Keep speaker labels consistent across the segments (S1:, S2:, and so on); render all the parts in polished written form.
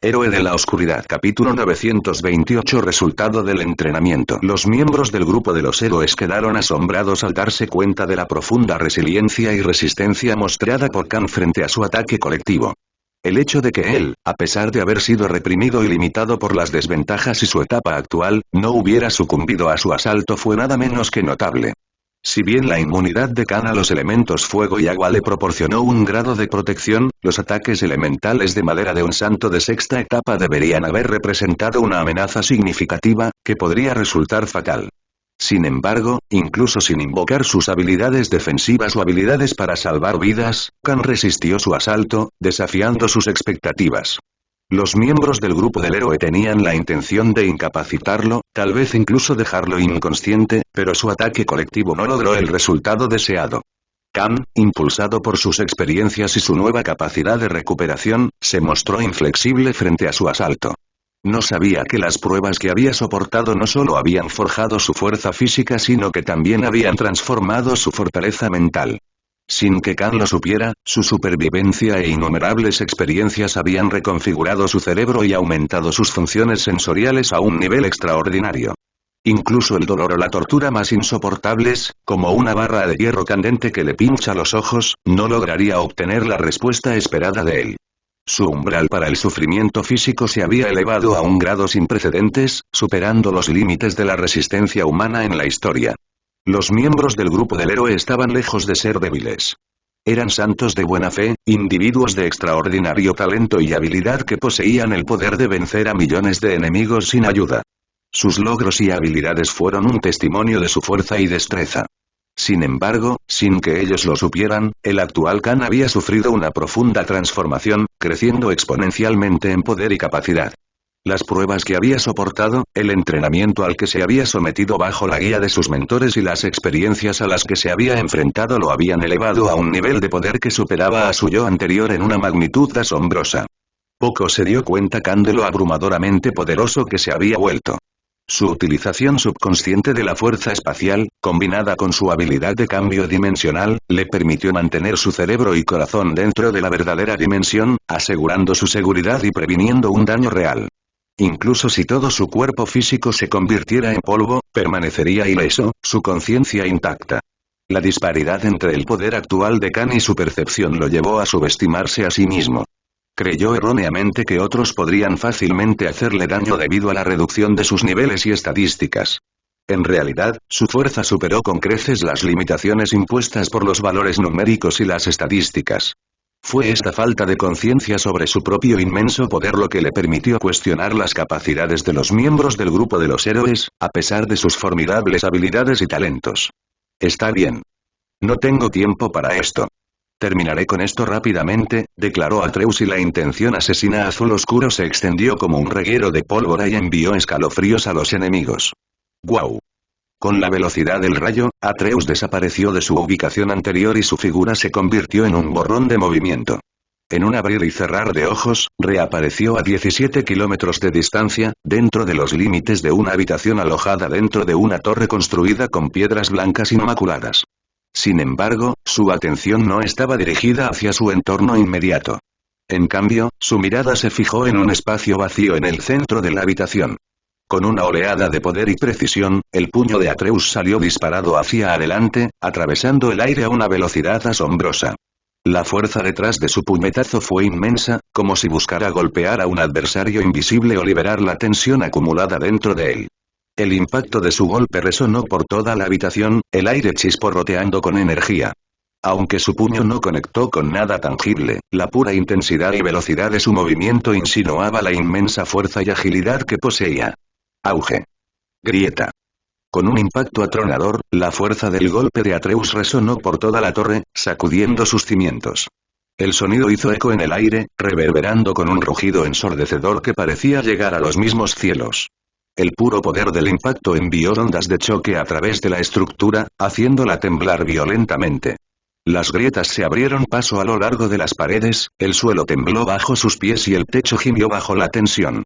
S1: Héroe de la Oscuridad. Capítulo 928. Resultado del entrenamiento. Los miembros del grupo de los héroes quedaron asombrados al darse cuenta de la profunda resiliencia y resistencia mostrada por Khan frente a su ataque colectivo. El hecho de que él, a pesar de haber sido reprimido y limitado por las desventajas y su etapa actual, no hubiera sucumbido a su asalto fue nada menos que notable. Si bien la inmunidad de Khan a los elementos fuego y agua le proporcionó un grado de protección, los ataques elementales de madera de un santo de sexta etapa deberían haber representado una amenaza significativa, que podría resultar fatal. Sin embargo, incluso sin invocar sus habilidades defensivas o habilidades para salvar vidas, Khan resistió su asalto, desafiando sus expectativas. Los miembros del grupo del héroe tenían la intención de incapacitarlo, tal vez incluso dejarlo inconsciente, pero su ataque colectivo no logró el resultado deseado. Khan, impulsado por sus experiencias y su nueva capacidad de recuperación, se mostró inflexible frente a su asalto. No sabía que las pruebas que había soportado no solo habían forjado su fuerza física sino que también habían transformado su fortaleza mental. Sin que Khan lo supiera, su supervivencia e innumerables experiencias habían reconfigurado su cerebro y aumentado sus funciones sensoriales a un nivel extraordinario. Incluso el dolor o la tortura más insoportables, como una barra de hierro candente que le pincha los ojos, no lograría obtener la respuesta esperada de él. Su umbral para el sufrimiento físico se había elevado a un grado sin precedentes, superando los límites de la resistencia humana en la historia. Los miembros del grupo del héroe estaban lejos de ser débiles. Eran santos de buena fe, individuos de extraordinario talento y habilidad que poseían el poder de vencer a millones de enemigos sin ayuda. Sus logros y habilidades fueron un testimonio de su fuerza y destreza. Sin embargo, sin que ellos lo supieran, el actual Khan había sufrido una profunda transformación, creciendo exponencialmente en poder y capacidad. Las pruebas que había soportado, el entrenamiento al que se había sometido bajo la guía de sus mentores y las experiencias a las que se había enfrentado lo habían elevado a un nivel de poder que superaba a su yo anterior en una magnitud asombrosa. Poco se dio cuenta Khan de lo abrumadoramente poderoso que se había vuelto. Su utilización subconsciente de la fuerza espacial, combinada con su habilidad de cambio dimensional, le permitió mantener su cerebro y corazón dentro de la verdadera dimensión, asegurando su seguridad y previniendo un daño real. Incluso si todo su cuerpo físico se convirtiera en polvo, permanecería ileso, su conciencia intacta. La disparidad entre el poder actual de Khan y su percepción lo llevó a subestimarse a sí mismo. Creyó erróneamente que otros podrían fácilmente hacerle daño debido a la reducción de sus niveles y estadísticas. En realidad, su fuerza superó con creces las limitaciones impuestas por los valores numéricos y las estadísticas. Fue esta falta de conciencia sobre su propio inmenso poder lo que le permitió cuestionar las capacidades de los miembros del grupo de los héroes, a pesar de sus formidables habilidades y talentos. Está bien. No tengo tiempo para esto. Terminaré con esto rápidamente, declaró Atreus y la intención asesina azul oscuro se extendió como un reguero de pólvora y envió escalofríos a los enemigos. ¡Guau! Con la velocidad del rayo, Atreus desapareció de su ubicación anterior y su figura se convirtió en un borrón de movimiento. En un abrir y cerrar de ojos, reapareció a 17 kilómetros de distancia, dentro de los límites de una habitación alojada dentro de una torre construida con piedras blancas inmaculadas. Sin embargo, su atención no estaba dirigida hacia su entorno inmediato. En cambio, su mirada se fijó en un espacio vacío en el centro de la habitación. Con una oleada de poder y precisión, el puño de Atreus salió disparado hacia adelante, atravesando el aire a una velocidad asombrosa. La fuerza detrás de su puñetazo fue inmensa, como si buscara golpear a un adversario invisible o liberar la tensión acumulada dentro de él. El impacto de su golpe resonó por toda la habitación, el aire chisporroteando con energía. Aunque su puño no conectó con nada tangible, la pura intensidad y velocidad de su movimiento insinuaba la inmensa fuerza y agilidad que poseía. Auge. Grieta. Con un impacto atronador, la fuerza del golpe de Atreus resonó por toda la torre, sacudiendo sus cimientos. El sonido hizo eco en el aire, reverberando con un rugido ensordecedor que parecía llegar a los mismos cielos. El puro poder del impacto envió ondas de choque a través de la estructura, haciéndola temblar violentamente. Las grietas se abrieron paso a lo largo de las paredes, el suelo tembló bajo sus pies y el techo gimió bajo la tensión.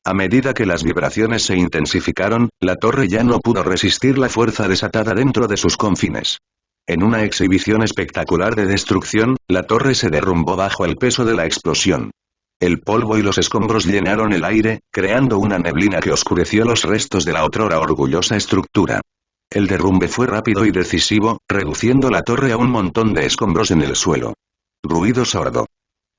S1: A medida que las vibraciones se intensificaron, la torre ya no pudo resistir la fuerza desatada dentro de sus confines. En una exhibición espectacular de destrucción, la torre se derrumbó bajo el peso de la explosión. El polvo y los escombros llenaron el aire, creando una neblina que oscureció los restos de la otrora orgullosa estructura. El derrumbe fue rápido y decisivo, reduciendo la torre a un montón de escombros en el suelo. Ruido sordo.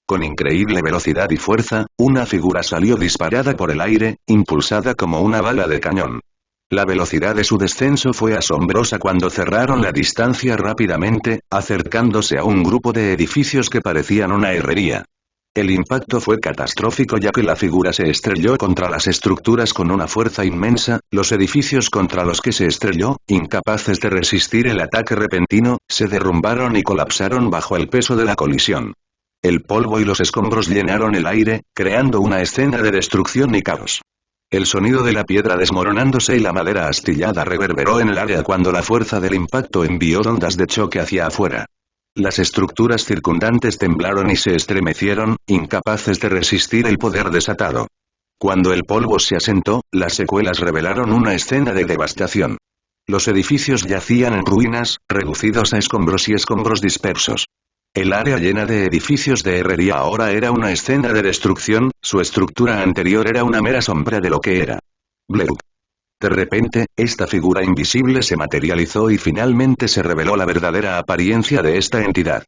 S1: Con increíble velocidad y fuerza, una figura salió disparada por el aire, impulsada como una bala de cañón. La velocidad de su descenso fue asombrosa cuando cerraron la distancia rápidamente, acercándose a un grupo de edificios que parecían una herrería. El impacto fue catastrófico ya que la figura se estrelló contra las estructuras con una fuerza inmensa, los edificios contra los que se estrelló, incapaces de resistir el ataque repentino, se derrumbaron y colapsaron bajo el peso de la colisión. El polvo y los escombros llenaron el aire, creando una escena de destrucción y caos. El sonido de la piedra desmoronándose y la madera astillada reverberó en el área cuando la fuerza del impacto envió ondas de choque hacia afuera. Las estructuras circundantes temblaron y se estremecieron, incapaces de resistir el poder desatado. Cuando el polvo se asentó, las secuelas revelaron una escena de devastación. Los edificios yacían en ruinas, reducidos a escombros y escombros dispersos. El área llena de edificios de herrería ahora era una escena de destrucción, su estructura anterior era una mera sombra de lo que era. Bleuk. De repente, esta figura invisible se materializó y finalmente se reveló la verdadera apariencia de esta entidad.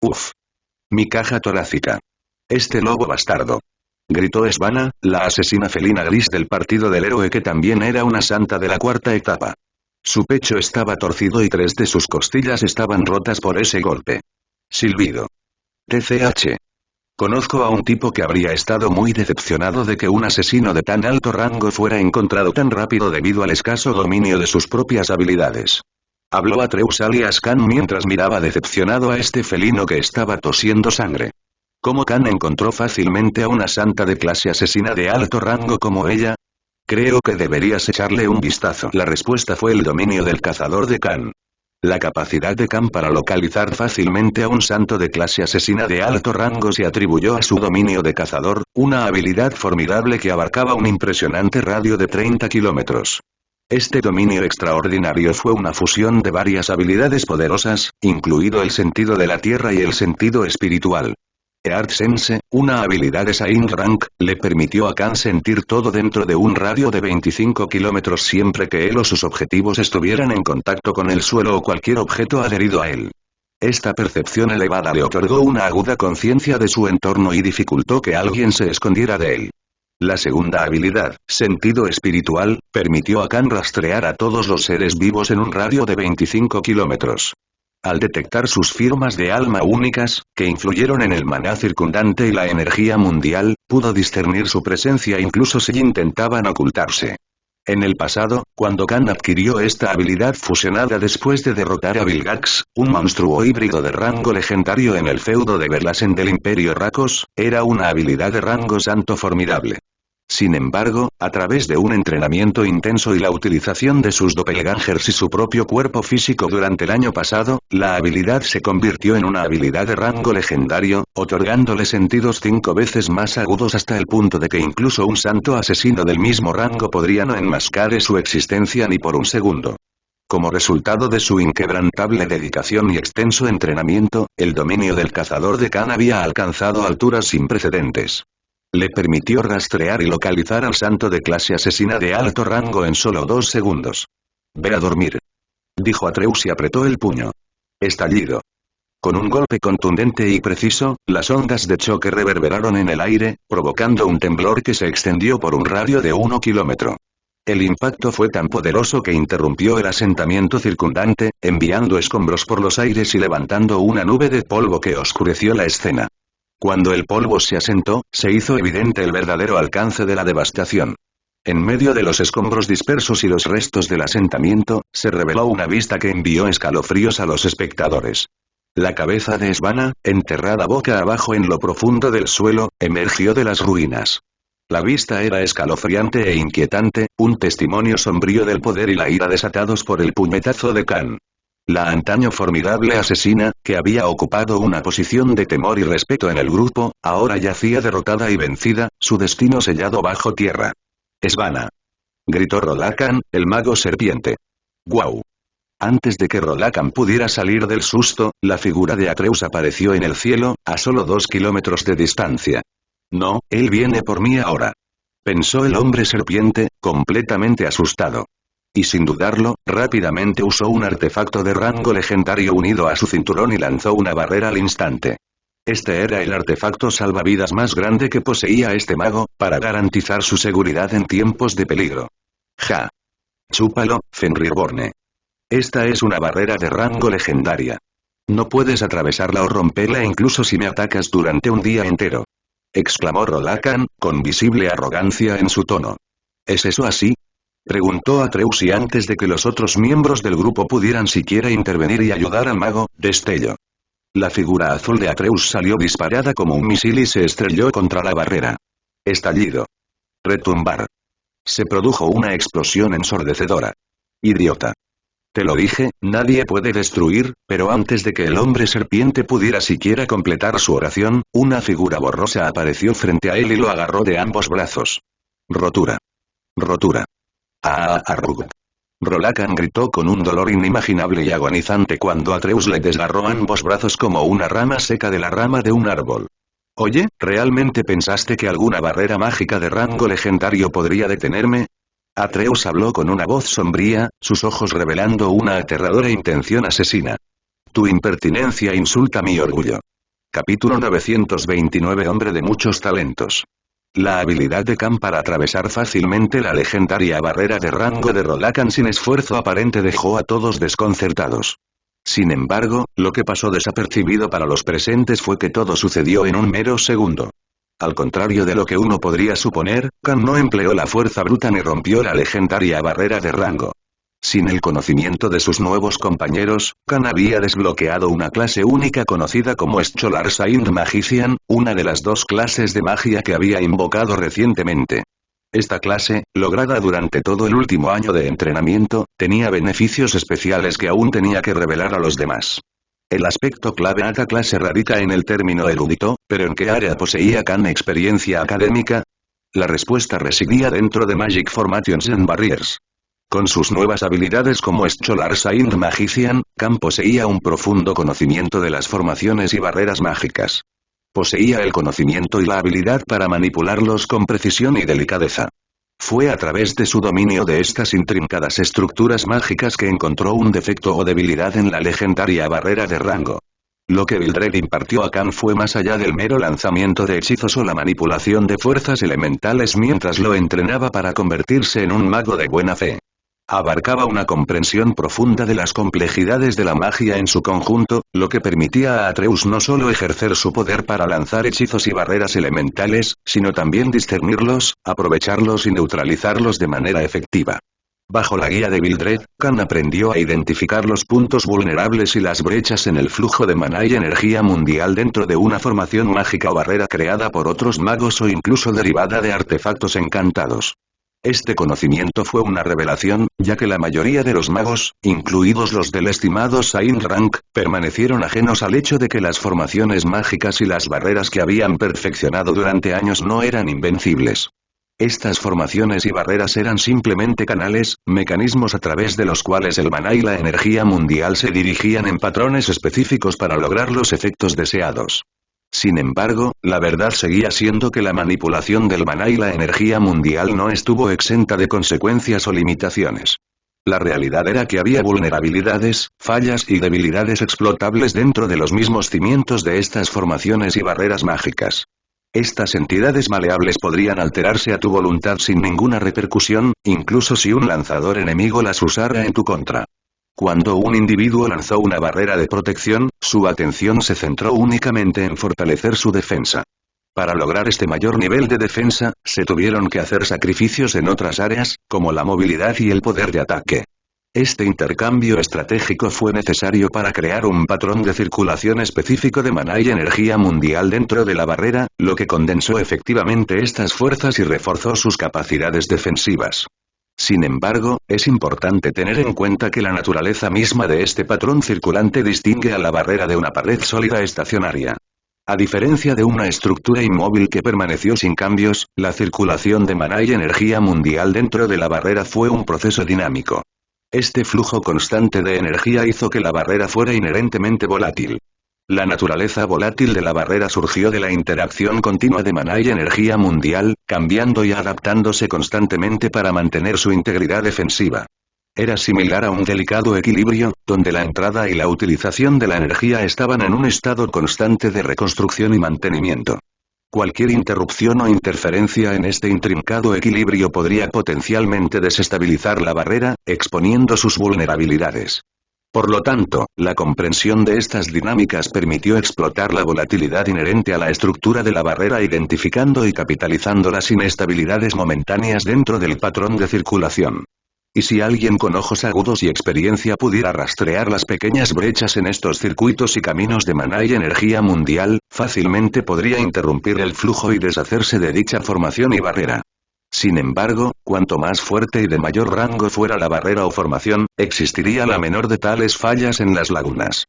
S1: Uf. Mi caja torácica. Este lobo bastardo. Gritó Svanna, la asesina felina gris del partido del héroe que también era una santa de la cuarta etapa. Su pecho estaba torcido y 3 de sus costillas estaban rotas por ese golpe. Silbido. TCH. Conozco a un tipo que habría estado muy decepcionado de que un asesino de tan alto rango fuera encontrado tan rápido debido al escaso dominio de sus propias habilidades. Habló Atreus alias Khan mientras miraba decepcionado a este felino que estaba tosiendo sangre. ¿Cómo Khan encontró fácilmente a una santa de clase asesina de alto rango como ella? Creo que deberías echarle un vistazo. La respuesta fue el dominio del cazador de Khan. La capacidad de Khan para localizar fácilmente a un santo de clase asesina de alto rango se atribuyó a su dominio de cazador, una habilidad formidable que abarcaba un impresionante radio de 30 kilómetros. Este dominio extraordinario fue una fusión de varias habilidades poderosas, incluido el sentido de la tierra y el sentido espiritual. Earth Sense, una habilidad de Saint Rank, le permitió a Khan sentir todo dentro de un radio de 25 kilómetros siempre que él o sus objetivos estuvieran en contacto con el suelo o cualquier objeto adherido a él. Esta percepción elevada le otorgó una aguda conciencia de su entorno y dificultó que alguien se escondiera de él. La segunda habilidad, sentido espiritual, permitió a Khan rastrear a todos los seres vivos en un radio de 25 kilómetros. Al detectar sus firmas de alma únicas, que influyeron en el maná circundante y la energía mundial, pudo discernir su presencia incluso si intentaban ocultarse. En el pasado, cuando Khan adquirió esta habilidad fusionada después de derrotar a Vilgax, un monstruo híbrido de rango legendario en el feudo de Verlasen del Imperio Rakos, era una habilidad de rango santo formidable. Sin embargo, a través de un entrenamiento intenso y la utilización de sus doppelgangers y su propio cuerpo físico durante el año pasado, la habilidad se convirtió en una habilidad de rango legendario, otorgándole sentidos 5 veces más agudos hasta el punto de que incluso un santo asesino del mismo rango podría no enmascarar su existencia ni por un segundo. Como resultado de su inquebrantable dedicación y extenso entrenamiento, el dominio del cazador de Khan había alcanzado alturas sin precedentes. Le permitió rastrear y localizar al santo de clase asesina de alto rango en solo 2 segundos. «Ve a dormir», dijo Atreus y apretó el puño. Estallido. Con un golpe contundente y preciso, las ondas de choque reverberaron en el aire, provocando un temblor que se extendió por un radio de 1 kilómetro. El impacto fue tan poderoso que interrumpió el asentamiento circundante, enviando escombros por los aires y levantando una nube de polvo que oscureció la escena. Cuando el polvo se asentó, se hizo evidente el verdadero alcance de la devastación. En medio de los escombros dispersos y los restos del asentamiento, se reveló una vista que envió escalofríos a los espectadores. La cabeza de Svanna, enterrada boca abajo en lo profundo del suelo, emergió de las ruinas. La vista era escalofriante e inquietante, un testimonio sombrío del poder y la ira desatados por el puñetazo de Khan. La antaño formidable asesina, que había ocupado una posición de temor y respeto en el grupo, ahora yacía derrotada y vencida, su destino sellado bajo tierra. «Svanna», gritó Rolakan, el mago serpiente. «¡Guau!». Antes de que Rolakan pudiera salir del susto, la figura de Atreus apareció en el cielo, a solo 2 kilómetros de distancia. No, él viene por mí ahora. Pensó el hombre serpiente, completamente asustado. Y sin dudarlo, rápidamente usó un artefacto de rango legendario unido a su cinturón y lanzó una barrera al instante. Este era el artefacto salvavidas más grande que poseía este mago, para garantizar su seguridad en tiempos de peligro. Ja. Chúpalo, Fenrirborne. Esta es una barrera de rango legendaria. No puedes atravesarla o romperla incluso si me atacas durante un día entero. Exclamó Rolakan, con visible arrogancia en su tono. ¿Es eso así? Preguntó Atreus y antes de que los otros miembros del grupo pudieran siquiera intervenir y ayudar al mago, destello. La figura azul de Atreus salió disparada como un misil y se estrelló contra la barrera. Estallido. Retumbar. Se produjo una explosión ensordecedora. Idiota. Te lo dije, nadie puede destruir, pero antes de que el hombre serpiente pudiera siquiera completar su oración, una figura borrosa apareció frente a él y lo agarró de ambos brazos. Rotura. Rotura. Arrug. Rolakan gritó con un dolor inimaginable y agonizante cuando Atreus le desgarró ambos brazos como una rama seca de la rama de un árbol. Oye, ¿realmente pensaste que alguna barrera mágica de rango legendario podría detenerme? Atreus habló con una voz sombría, sus ojos revelando una aterradora intención asesina. Tu impertinencia insulta mi orgullo. Capítulo 929 Hombre de muchos talentos. La habilidad de Khan para atravesar fácilmente la legendaria barrera de rango de Rolakan sin esfuerzo aparente dejó a todos desconcertados. Sin embargo, lo que pasó desapercibido para los presentes fue que todo sucedió en un mero segundo. Al contrario de lo que uno podría suponer, Khan no empleó la fuerza bruta ni rompió la legendaria barrera de rango. Sin el conocimiento de sus nuevos compañeros, Khan había desbloqueado una clase única conocida como Scholar Saint Magician, una de las dos clases de magia que había invocado recientemente. Esta clase, lograda durante todo el último año de entrenamiento, tenía beneficios especiales que aún tenía que revelar a los demás. El aspecto clave de esta clase radica en el término erudito, pero ¿en qué área poseía Khan experiencia académica? La respuesta residía dentro de Magic Formations and Barriers. Con sus nuevas habilidades como Scholar Saint Magician, Khan poseía un profundo conocimiento de las formaciones y barreras mágicas. Poseía el conocimiento y la habilidad para manipularlos con precisión y delicadeza. Fue a través de su dominio de estas intrincadas estructuras mágicas que encontró un defecto o debilidad en la legendaria barrera de rango. Lo que Vildred impartió a Khan fue más allá del mero lanzamiento de hechizos o la manipulación de fuerzas elementales mientras lo entrenaba para convertirse en un mago de buena fe. Abarcaba una comprensión profunda de las complejidades de la magia en su conjunto, lo que permitía a Atreus no solo ejercer su poder para lanzar hechizos y barreras elementales, sino también discernirlos, aprovecharlos y neutralizarlos de manera efectiva. Bajo la guía de Vildred, Khan aprendió a identificar los puntos vulnerables y las brechas en el flujo de maná y energía mundial dentro de una formación mágica o barrera creada por otros magos o incluso derivada de artefactos encantados. Este conocimiento fue una revelación, ya que la mayoría de los magos, incluidos los del estimado Saint Rank, permanecieron ajenos al hecho de que las formaciones mágicas y las barreras que habían perfeccionado durante años no eran invencibles. Estas formaciones y barreras eran simplemente canales, mecanismos a través de los cuales el maná y la energía mundial se dirigían en patrones específicos para lograr los efectos deseados. Sin embargo, la verdad seguía siendo que la manipulación del maná y la energía mundial no estuvo exenta de consecuencias o limitaciones. La realidad era que había vulnerabilidades, fallas y debilidades explotables dentro de los mismos cimientos de estas formaciones y barreras mágicas. Estas entidades maleables podrían alterarse a tu voluntad sin ninguna repercusión, incluso si un lanzador enemigo las usara en tu contra. Cuando un individuo lanzó una barrera de protección, su atención se centró únicamente en fortalecer su defensa. Para lograr este mayor nivel de defensa, se tuvieron que hacer sacrificios en otras áreas, como la movilidad y el poder de ataque. Este intercambio estratégico fue necesario para crear un patrón de circulación específico de maná y energía mundial dentro de la barrera, lo que condensó efectivamente estas fuerzas y reforzó sus capacidades defensivas. Sin embargo, es importante tener en cuenta que la naturaleza misma de este patrón circulante distingue a la barrera de una pared sólida estacionaria. A diferencia de una estructura inmóvil que permaneció sin cambios, la circulación de maná y energía mundial dentro de la barrera fue un proceso dinámico. Este flujo constante de energía hizo que la barrera fuera inherentemente volátil. La naturaleza volátil de la barrera surgió de la interacción continua de maná y energía mundial, cambiando y adaptándose constantemente para mantener su integridad defensiva. Era similar a un delicado equilibrio, donde la entrada y la utilización de la energía estaban en un estado constante de reconstrucción y mantenimiento. Cualquier interrupción o interferencia en este intrincado equilibrio podría potencialmente desestabilizar la barrera, exponiendo sus vulnerabilidades. Por lo tanto, la comprensión de estas dinámicas permitió explotar la volatilidad inherente a la estructura de la barrera identificando y capitalizando las inestabilidades momentáneas dentro del patrón de circulación. Y si alguien con ojos agudos y experiencia pudiera rastrear las pequeñas brechas en estos circuitos y caminos de maná y energía mundial, fácilmente podría interrumpir el flujo y deshacerse de dicha formación y barrera. Sin embargo, cuanto más fuerte y de mayor rango fuera la barrera o formación, existiría la menor de tales fallas en las lagunas.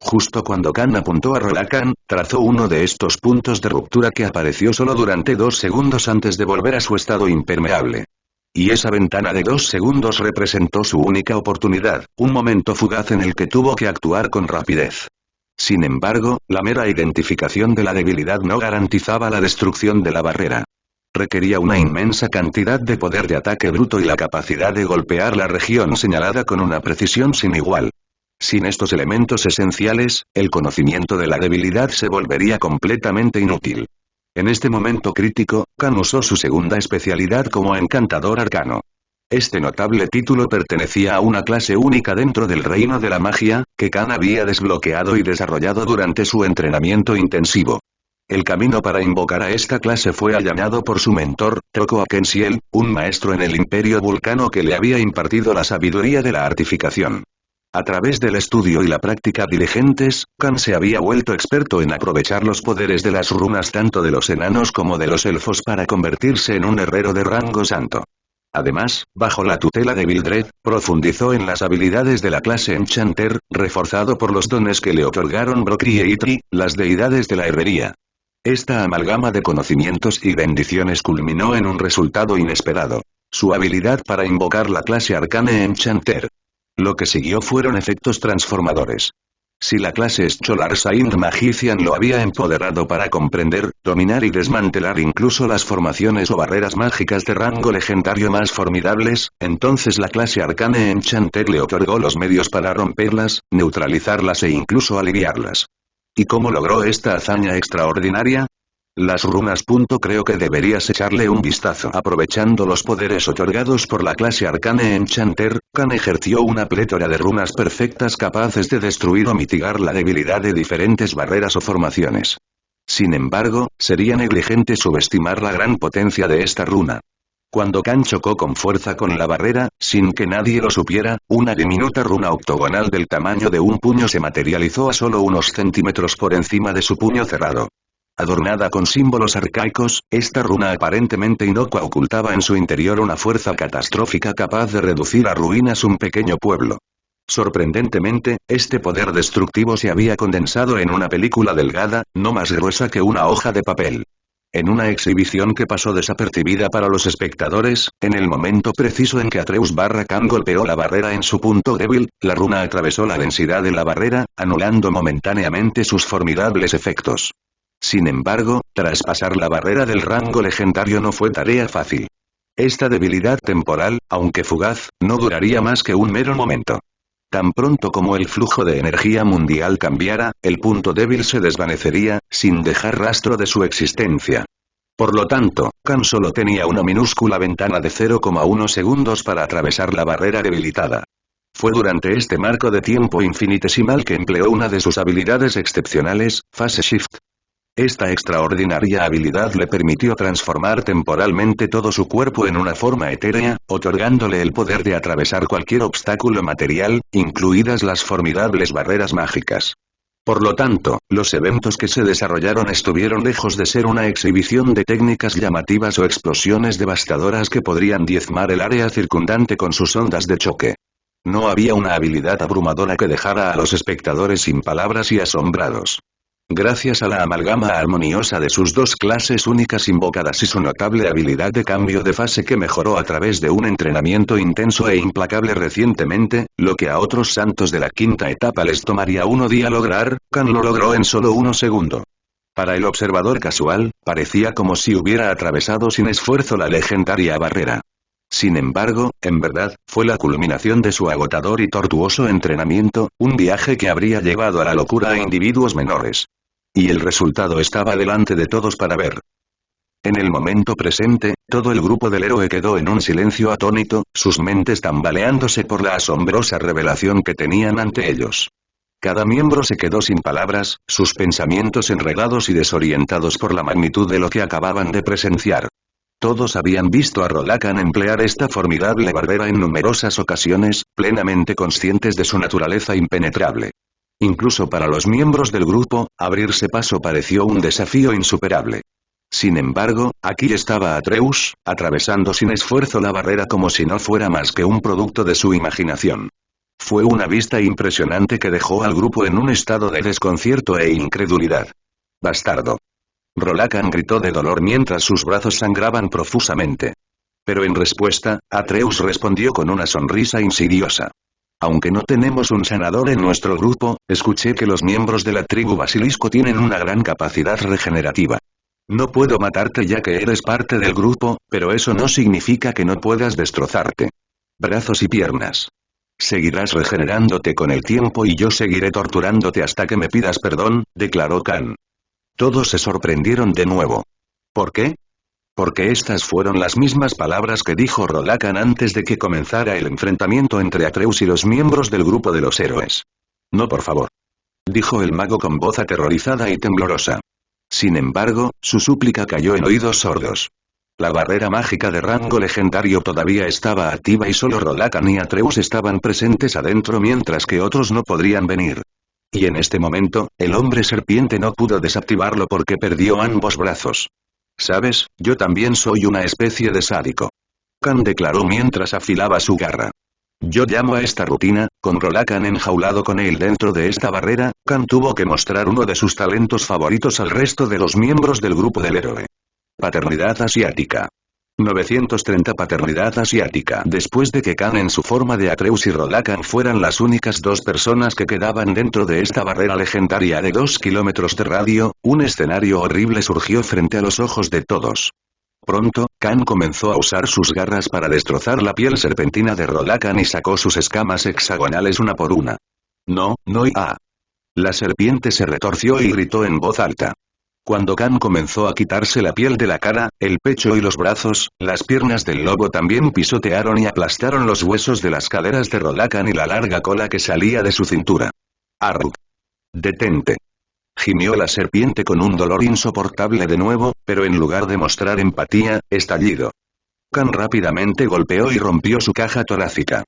S1: Justo cuando Khan apuntó a Rorakan, trazó uno de estos puntos de ruptura que apareció solo durante 2 segundos antes de volver a su estado impermeable. Y esa ventana de 2 segundos representó su única oportunidad, un momento fugaz en el que tuvo que actuar con rapidez. Sin embargo, la mera identificación de la debilidad no garantizaba la destrucción de la barrera. Requería una inmensa cantidad de poder de ataque bruto y la capacidad de golpear la región señalada con una precisión sin igual. Sin estos elementos esenciales, el conocimiento de la debilidad se volvería completamente inútil. En este momento crítico, Khan usó su segunda especialidad como encantador arcano. Este notable título pertenecía a una clase única dentro del reino de la magia, que Khan había desbloqueado y desarrollado durante su entrenamiento intensivo. El camino para invocar a esta clase fue allanado por su mentor, Toko Akensiel, un maestro en el Imperio Vulcano que le había impartido la sabiduría de la artificación. A través del estudio y la práctica diligentes, Khan se había vuelto experto en aprovechar los poderes de las runas tanto de los enanos como de los elfos para convertirse en un herrero de rango santo. Además, bajo la tutela de Vildred, profundizó en las habilidades de la clase Enchanter, reforzado por los dones que le otorgaron Brokri e Itri, las deidades de la herrería. Esta amalgama de conocimientos y bendiciones culminó en un resultado inesperado. Su habilidad para invocar la clase Arcane Enchanter. Lo que siguió fueron efectos transformadores. Si la clase Scholar Saint Magician lo había empoderado para comprender, dominar y desmantelar incluso las formaciones o barreras mágicas de rango legendario más formidables, entonces la clase Arcane Enchanter le otorgó los medios para romperlas, neutralizarlas e incluso aliviarlas. ¿Y cómo logró esta hazaña extraordinaria? Las runas. Creo que deberías echarle un vistazo. Aprovechando los poderes otorgados por la clase Arcane Enchanter, Khan ejerció una plétora de runas perfectas capaces de destruir o mitigar la debilidad de diferentes barreras o formaciones. Sin embargo, sería negligente subestimar la gran potencia de esta runa. Cuando Khan chocó con fuerza con la barrera, sin que nadie lo supiera, una diminuta runa octogonal del tamaño de un puño se materializó a solo unos centímetros por encima de su puño cerrado. Adornada con símbolos arcaicos, esta runa aparentemente inocua ocultaba en su interior una fuerza catastrófica capaz de reducir a ruinas un pequeño pueblo. Sorprendentemente, este poder destructivo se había condensado en una película delgada, no más gruesa que una hoja de papel. En una exhibición que pasó desapercibida para los espectadores, en el momento preciso en que Atreus Khan golpeó la barrera en su punto débil, la runa atravesó la densidad de la barrera, anulando momentáneamente sus formidables efectos. Sin embargo, traspasar la barrera del rango legendario no fue tarea fácil. Esta debilidad temporal, aunque fugaz, no duraría más que un mero momento. Tan pronto como el flujo de energía mundial cambiara, el punto débil se desvanecería, sin dejar rastro de su existencia. Por lo tanto, Khan solo tenía una minúscula ventana de 0,1 segundos para atravesar la barrera debilitada. Fue durante este marco de tiempo infinitesimal que empleó una de sus habilidades excepcionales, Phase Shift. Esta extraordinaria habilidad le permitió transformar temporalmente todo su cuerpo en una forma etérea, otorgándole el poder de atravesar cualquier obstáculo material, incluidas las formidables barreras mágicas. Por lo tanto, los eventos que se desarrollaron estuvieron lejos de ser una exhibición de técnicas llamativas o explosiones devastadoras que podrían diezmar el área circundante con sus ondas de choque. No había una habilidad abrumadora que dejara a los espectadores sin palabras y asombrados. Gracias a la amalgama armoniosa de sus dos clases únicas invocadas y su notable habilidad de cambio de fase que mejoró a través de un entrenamiento intenso e implacable recientemente, lo que a otros santos de la quinta etapa les tomaría 1 día lograr, Khan lo logró en solo 1 segundo. Para el observador casual, parecía como si hubiera atravesado sin esfuerzo la legendaria barrera. Sin embargo, en verdad, fue la culminación de su agotador y tortuoso entrenamiento, un viaje que habría llevado a la locura a individuos menores. Y el resultado estaba delante de todos para ver. En el momento presente, todo el grupo del héroe quedó en un silencio atónito, sus mentes tambaleándose por la asombrosa revelación que tenían ante ellos. Cada miembro se quedó sin palabras, sus pensamientos enredados y desorientados por la magnitud de lo que acababan de presenciar. Todos habían visto a Rolakan emplear esta formidable barrera en numerosas ocasiones, plenamente conscientes de su naturaleza impenetrable. Incluso para los miembros del grupo, abrirse paso pareció un desafío insuperable. Sin embargo, aquí estaba Atreus, atravesando sin esfuerzo la barrera como si no fuera más que un producto de su imaginación. Fue una vista impresionante que dejó al grupo en un estado de desconcierto e incredulidad. «¡Bastardo!». Rolakan gritó de dolor mientras sus brazos sangraban profusamente. Pero en respuesta, Atreus respondió con una sonrisa insidiosa. «Aunque no tenemos un sanador en nuestro grupo, escuché que los miembros de la tribu Basilisco tienen una gran capacidad regenerativa. No puedo matarte ya que eres parte del grupo, pero eso no significa que no puedas destrozarte. Brazos y piernas. Seguirás regenerándote con el tiempo y yo seguiré torturándote hasta que me pidas perdón», declaró Khan. Todos se sorprendieron de nuevo. ¿Por qué? Porque estas fueron las mismas palabras que dijo Rolakan antes de que comenzara el enfrentamiento entre Atreus y los miembros del grupo de los héroes. «No, por favor», dijo el mago con voz aterrorizada y temblorosa. Sin embargo, su súplica cayó en oídos sordos. La barrera mágica de rango legendario todavía estaba activa y solo Rolakan y Atreus estaban presentes adentro mientras que otros no podrían venir. Y en este momento, el hombre serpiente no pudo desactivarlo porque perdió ambos brazos. «¿Sabes? Yo también soy una especie de sádico», Khan declaró mientras afilaba su garra. «Yo llamo a esta rutina, con Rolakan enjaulado con él dentro de esta barrera, Khan tuvo que mostrar uno de sus talentos favoritos al resto de los miembros del grupo del héroe. Paternidad asiática. 930 Paternidad asiática. Después de que Khan en su forma de Atreus y Rolakan fueran las únicas dos personas que quedaban dentro de esta barrera legendaria de 2 kilómetros de radio, un escenario horrible surgió frente a los ojos de todos. Pronto, Khan comenzó a usar sus garras para destrozar la piel serpentina de Rolakan y sacó sus escamas hexagonales una por una. «No, no y ah». La serpiente se retorció y gritó en voz alta. Cuando Khan comenzó a quitarse la piel de la cara, el pecho y los brazos, las piernas del lobo también pisotearon y aplastaron los huesos de las caderas de Rolakan y la larga cola que salía de su cintura. «Arrgh. Detente», gimió la serpiente con un dolor insoportable de nuevo, pero en lugar de mostrar empatía, estallido. Khan rápidamente golpeó y rompió su caja torácica.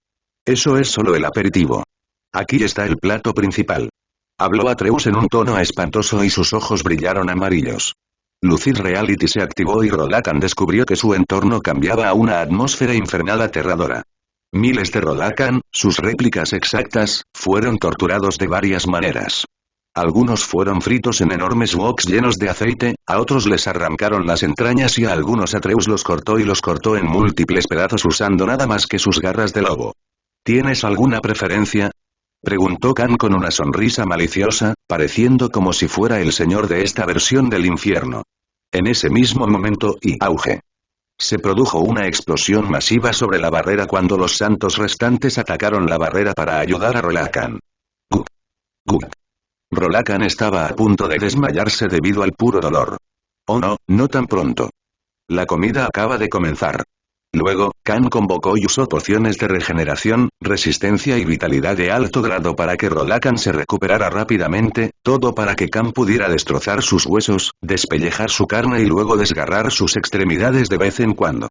S1: «Eso es solo el aperitivo. Aquí está el plato principal», habló Atreus en un tono espantoso y sus ojos brillaron amarillos. Lucid Reality se activó y Rolakan descubrió que su entorno cambiaba a una atmósfera infernal aterradora. Miles de Rolakan, sus réplicas exactas, fueron torturados de varias maneras. Algunos fueron fritos en enormes woks llenos de aceite, a otros les arrancaron las entrañas y a algunos Atreus los cortó en múltiples pedazos usando nada más que sus garras de lobo. ¿Tienes alguna preferencia?, preguntó Khan con una sonrisa maliciosa, pareciendo como si fuera el señor de esta versión del infierno. En ese mismo momento auge. Se produjo una explosión masiva sobre la barrera cuando los santos restantes atacaron la barrera para ayudar a Rolakan. Guk. Guk. Rolakan estaba a punto de desmayarse debido al puro dolor. Oh no, no tan pronto. La comida acaba de comenzar. Luego, Khan convocó y usó pociones de regeneración, resistencia y vitalidad de alto grado para que Rolakan se recuperara rápidamente, todo para que Khan pudiera destrozar sus huesos, despellejar su carne y luego desgarrar sus extremidades de vez en cuando.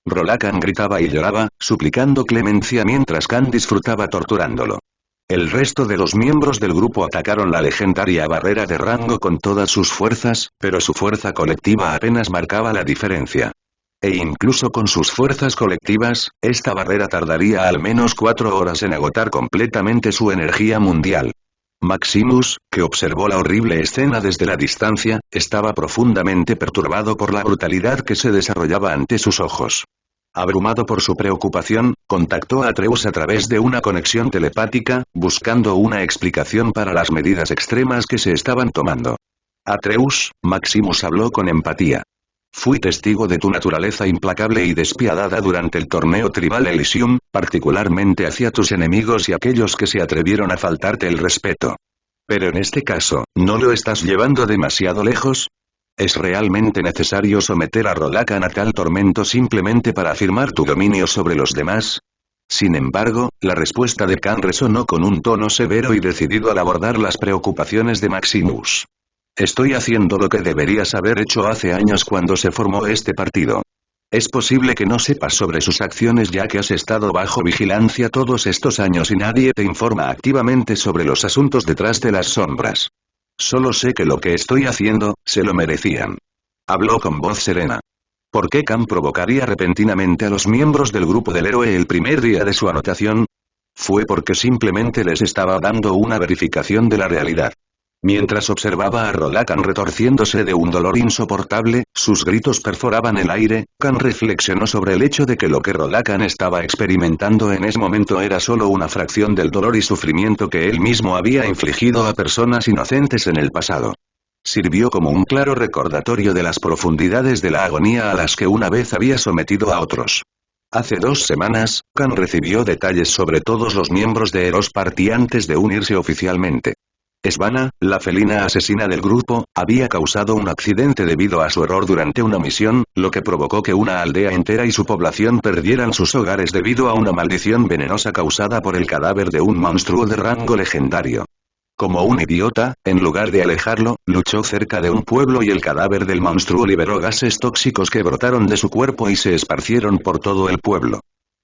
S1: Rolakan gritaba y lloraba, suplicando clemencia mientras Khan disfrutaba torturándolo. El resto de los miembros del grupo atacaron la legendaria barrera de rango con todas sus fuerzas, pero su fuerza colectiva apenas marcaba la diferencia. E incluso con sus fuerzas colectivas, esta barrera tardaría al menos 4 horas en agotar completamente su energía mundial. Maximus, que observó la horrible escena desde la distancia, estaba profundamente perturbado por la brutalidad que se desarrollaba ante sus ojos. Abrumado por su preocupación, contactó a Atreus a través de una conexión telepática, buscando una explicación para las medidas extremas que se estaban tomando. Atreus, Maximus habló con empatía. Fui testigo de tu naturaleza implacable y despiadada durante el torneo tribal Elysium, particularmente hacia tus enemigos y aquellos que se atrevieron a faltarte el respeto. Pero en este caso, ¿no lo estás llevando demasiado lejos? ¿Es realmente necesario someter a Rolakan a tal tormento simplemente para afirmar tu dominio sobre los demás? Sin embargo, la respuesta de Khan resonó con un tono severo y decidido al abordar las preocupaciones de Maximus. Estoy haciendo lo que deberías haber hecho hace años cuando se formó este partido. Es posible que no sepas sobre sus acciones ya que has estado bajo vigilancia todos estos años y nadie te informa activamente sobre los asuntos detrás de las sombras. Solo sé que lo que estoy haciendo, se lo merecían. Habló con voz serena. ¿Por qué Khan provocaría repentinamente a los miembros del grupo del héroe el primer día de su anotación? Fue porque simplemente les estaba dando una verificación de la realidad. Mientras observaba a Rolakan retorciéndose de un dolor insoportable, sus gritos perforaban el aire, Khan reflexionó sobre el hecho de que lo que Rolakan estaba experimentando en ese momento era solo una fracción del dolor y sufrimiento que él mismo había infligido a personas inocentes en el pasado. Sirvió como un claro recordatorio de las profundidades de la agonía a las que una vez había sometido a otros. Hace 2 semanas, Khan recibió detalles sobre todos los miembros de Eros Party antes de unirse oficialmente. Svanna, la felina asesina del grupo, había causado un accidente debido a su error durante una misión, lo que provocó que una aldea entera y su población perdieran sus hogares debido a una maldición venenosa causada por el cadáver de un monstruo de rango legendario. Como un idiota, en lugar de alejarlo, luchó cerca de un pueblo y el cadáver del monstruo liberó gases tóxicos que brotaron de su cuerpo y se esparcieron por todo el pueblo.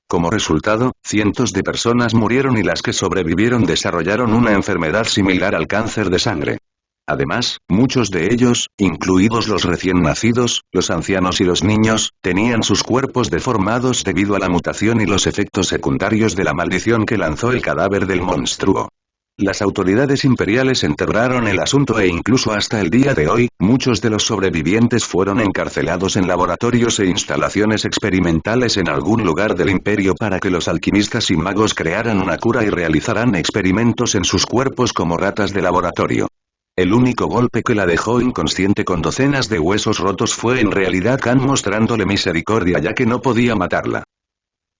S1: Como resultado, cientos de personas murieron y las que sobrevivieron desarrollaron una enfermedad similar al cáncer de sangre. Además, muchos de ellos, incluidos los recién nacidos, los ancianos y los niños, tenían sus cuerpos deformados debido a la mutación y los efectos secundarios de la maldición que lanzó el cadáver del monstruo. Las autoridades imperiales enterraron el asunto e incluso hasta el día de hoy, muchos de los sobrevivientes fueron encarcelados en laboratorios e instalaciones experimentales en algún lugar del imperio para que los alquimistas y magos crearan una cura y realizaran experimentos en sus cuerpos como ratas de laboratorio. El único golpe que la dejó inconsciente con docenas de huesos rotos fue en realidad Khan mostrándole misericordia ya que no podía matarla.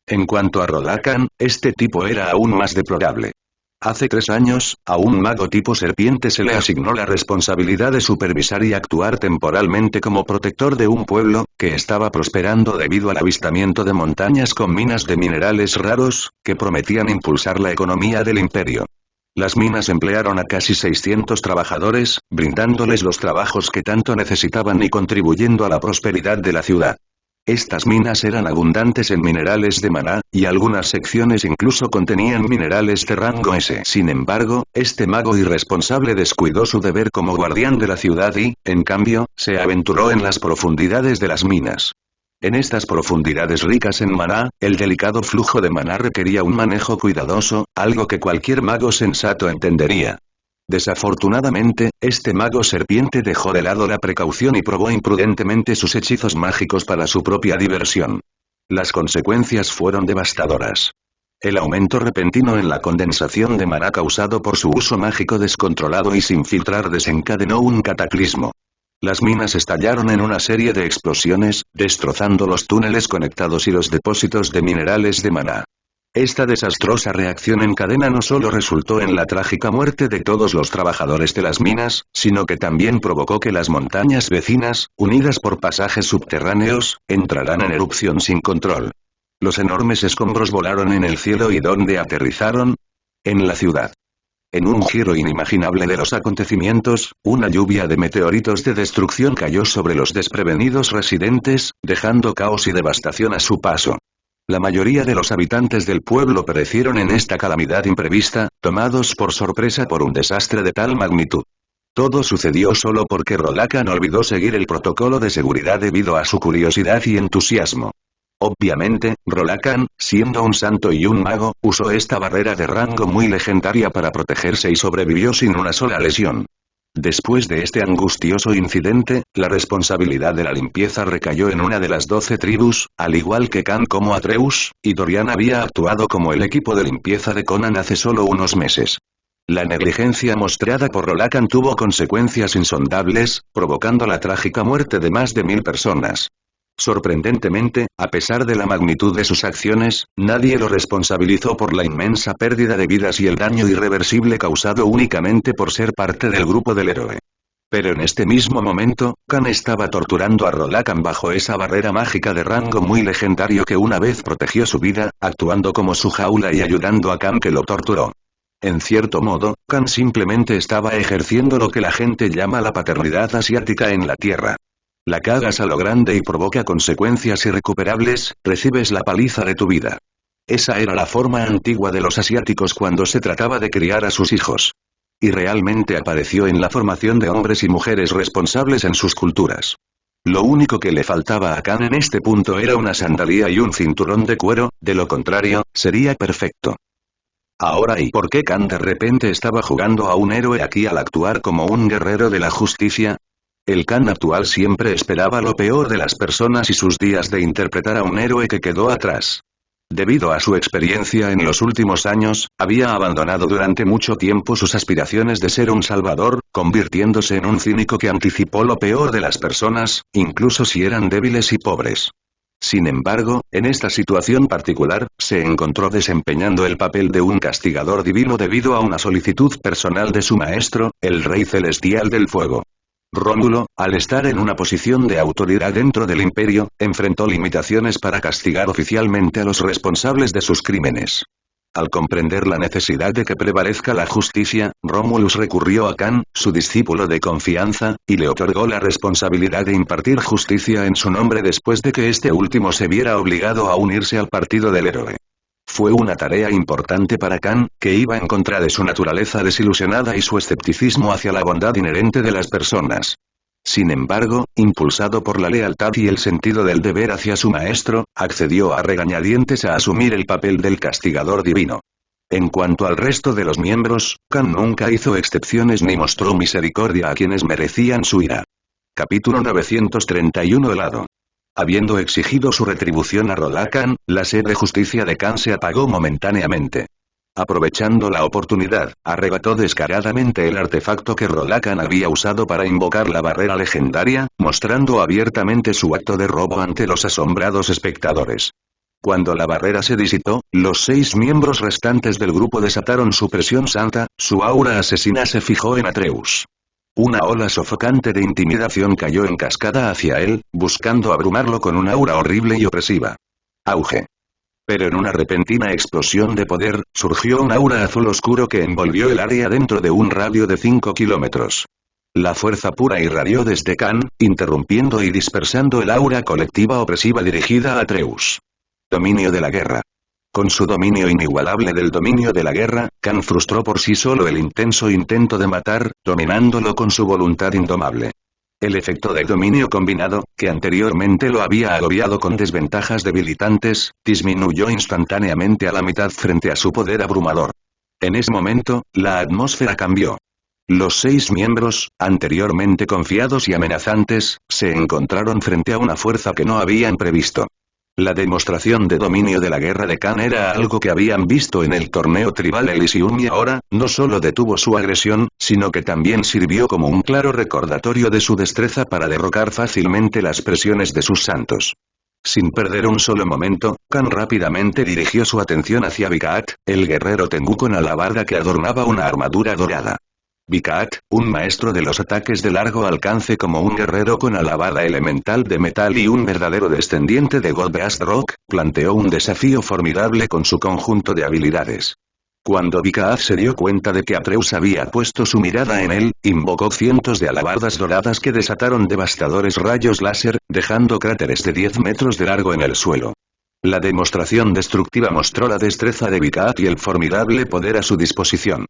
S1: En cuanto a Rolakan, este tipo era aún más deplorable. Hace 3 años, a un mago tipo serpiente se le asignó la responsabilidad de supervisar y actuar temporalmente como protector de un pueblo, que estaba prosperando debido al avistamiento de montañas con minas de minerales raros, que prometían impulsar la economía del imperio. Las minas emplearon a casi 600 trabajadores, brindándoles los trabajos que tanto necesitaban y contribuyendo a la prosperidad de la ciudad. Estas minas eran abundantes en minerales de maná, y algunas secciones incluso contenían minerales de rango S. Sin embargo, este mago irresponsable descuidó su deber como guardián de la ciudad y, en cambio, se aventuró en las profundidades de las minas. En estas profundidades ricas en maná, el delicado flujo de maná requería un manejo cuidadoso, algo que cualquier mago sensato entendería. Desafortunadamente, este mago serpiente dejó de lado la precaución y probó imprudentemente sus hechizos mágicos para su propia diversión. Las consecuencias fueron devastadoras. El aumento repentino en la condensación de maná causado por su uso mágico descontrolado y sin filtrar desencadenó un cataclismo. Las minas estallaron en una serie de explosiones, destrozando los túneles conectados y los depósitos de minerales de maná. Esta desastrosa reacción en cadena no solo resultó en la trágica muerte de todos los trabajadores de las minas, sino que también provocó que las montañas vecinas, unidas por pasajes subterráneos, entraran en erupción sin control. Los enormes escombros volaron en el cielo y ¿dónde aterrizaron? En la ciudad. En un giro inimaginable de los acontecimientos, una lluvia de meteoritos de destrucción cayó sobre los desprevenidos residentes, dejando caos y devastación a su paso. La mayoría de los habitantes del pueblo perecieron en esta calamidad imprevista, tomados por sorpresa por un desastre de tal magnitud. Todo sucedió solo porque Rolakan olvidó seguir el protocolo de seguridad debido a su curiosidad y entusiasmo. Obviamente, Rolakan, siendo un santo y un mago, usó esta barrera de rango muy legendaria para protegerse y sobrevivió sin una sola lesión. Después de este angustioso incidente, la responsabilidad de la limpieza recayó en una de las 12 tribus, al igual que Khan como Atreus, y Dorian había actuado como el equipo de limpieza de Conan hace solo unos meses. La negligencia mostrada por Rolakan tuvo consecuencias insondables, provocando la trágica muerte de más de 1000 personas. Sorprendentemente, a pesar de la magnitud de sus acciones, nadie lo responsabilizó por la inmensa pérdida de vidas y el daño irreversible causado únicamente por ser parte del grupo del héroe. Pero en este mismo momento, Khan estaba torturando a Rolakan bajo esa barrera mágica de rango muy legendario que una vez protegió su vida, actuando como su jaula y ayudando a Khan que lo torturó. En cierto modo, Khan simplemente estaba ejerciendo lo que la gente llama la paternidad asiática en la Tierra. La cagas a lo grande y provoca consecuencias irrecuperables, recibes la paliza de tu vida. Esa era la forma antigua de los asiáticos cuando se trataba de criar a sus hijos. Y realmente apareció en la formación de hombres y mujeres responsables en sus culturas. Lo único que le faltaba a Khan en este punto era una sandalía y un cinturón de cuero, de lo contrario, sería perfecto. Ahora, ¿y por qué Khan de repente estaba jugando a un héroe aquí al actuar como un guerrero de la justicia? El Khan actual siempre esperaba lo peor de las personas y sus días de interpretar a un héroe que quedó atrás. Debido a su experiencia en los últimos años, había abandonado durante mucho tiempo sus aspiraciones de ser un salvador, convirtiéndose en un cínico que anticipó lo peor de las personas, incluso si eran débiles y pobres. Sin embargo, en esta situación particular, se encontró desempeñando el papel de un castigador divino debido a una solicitud personal de su maestro, el Rey Celestial del Fuego. Rómulo, al estar en una posición de autoridad dentro del imperio, enfrentó limitaciones para castigar oficialmente a los responsables de sus crímenes. Al comprender la necesidad de que prevalezca la justicia, Romulus recurrió a Khan, su discípulo de confianza, y le otorgó la responsabilidad de impartir justicia en su nombre después de que este último se viera obligado a unirse al partido del héroe. Fue una tarea importante para Khan, que iba en contra de su naturaleza desilusionada y su escepticismo hacia la bondad inherente de las personas. Sin embargo, impulsado por la lealtad y el sentido del deber hacia su maestro, accedió a regañadientes a asumir el papel del castigador divino. En cuanto al resto de los miembros, Khan nunca hizo excepciones ni mostró misericordia a quienes merecían su ira. Capítulo 931 Helado. Habiendo exigido su retribución a Rolakan, la sed de justicia de Khan se apagó momentáneamente. Aprovechando la oportunidad, arrebató descaradamente el artefacto que Rolakan había usado para invocar la barrera legendaria, mostrando abiertamente su acto de robo ante los asombrados espectadores. Cuando la barrera se disipó, los 6 miembros restantes del grupo desataron su presión santa, su aura asesina se fijó en Atreus. Una ola sofocante de intimidación cayó en cascada hacia él, buscando abrumarlo con un aura horrible y opresiva. Auge. Pero en una repentina explosión de poder, surgió un aura azul oscuro que envolvió el área dentro de un radio de 5 kilómetros. La fuerza pura irradió desde Khan, interrumpiendo y dispersando el aura colectiva opresiva dirigida a Atreus. Dominio de la guerra. Con su dominio inigualable del dominio de la guerra, Khan frustró por sí solo el intenso intento de matar, dominándolo con su voluntad indomable. El efecto del dominio combinado, que anteriormente lo había agobiado con desventajas debilitantes, disminuyó instantáneamente a la mitad frente a su poder abrumador. En ese momento, la atmósfera cambió. Los 6 miembros, anteriormente confiados y amenazantes, se encontraron frente a una fuerza que no habían previsto. La demostración de dominio de la guerra de Khan era algo que habían visto en el torneo tribal Elysium y ahora, no solo detuvo su agresión, sino que también sirvió como un claro recordatorio de su destreza para derrocar fácilmente las presiones de sus santos. Sin perder un solo momento, Khan rápidamente dirigió su atención hacia Vikaat, el guerrero Tengu con alabarda que adornaba una armadura dorada. Vikaat, un maestro de los ataques de largo alcance como un guerrero con alabarda elemental de metal y un verdadero descendiente de Godbeast Rock, planteó un desafío formidable con su conjunto de habilidades. Cuando Vikaat se dio cuenta de que Atreus había puesto su mirada en él, invocó cientos de alabardas doradas que desataron devastadores rayos láser, dejando cráteres de 10 metros de largo en el suelo. La demostración destructiva mostró la destreza de Vikaat y el formidable poder a su disposición.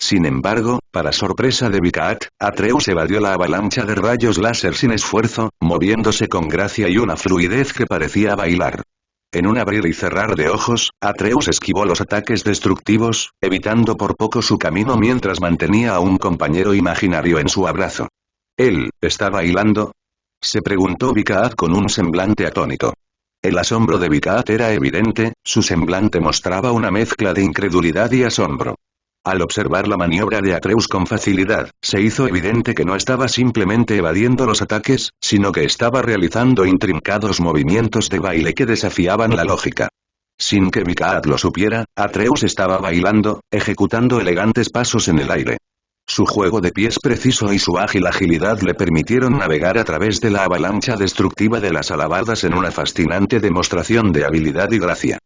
S1: Sin embargo, para sorpresa de Vikaat, Atreus evadió la avalancha de rayos láser sin esfuerzo, moviéndose con gracia y una fluidez que parecía bailar. En un abrir y cerrar de ojos, Atreus esquivó los ataques destructivos, evitando por poco su camino mientras mantenía a un compañero imaginario en su abrazo. ¿Él está bailando? Se preguntó Vikaat con un semblante atónito. El asombro de Vikaat era evidente, su semblante mostraba una mezcla de incredulidad y asombro. Al observar la maniobra de Atreus con facilidad, se hizo evidente que no estaba simplemente evadiendo los ataques, sino que estaba realizando intrincados movimientos de baile que desafiaban la lógica. Sin que Vikaat lo supiera, Atreus estaba bailando, ejecutando elegantes pasos en el aire. Su juego de pies preciso y su ágil agilidad le permitieron navegar a través de la avalancha destructiva de las alabardas en una fascinante demostración de habilidad y gracia.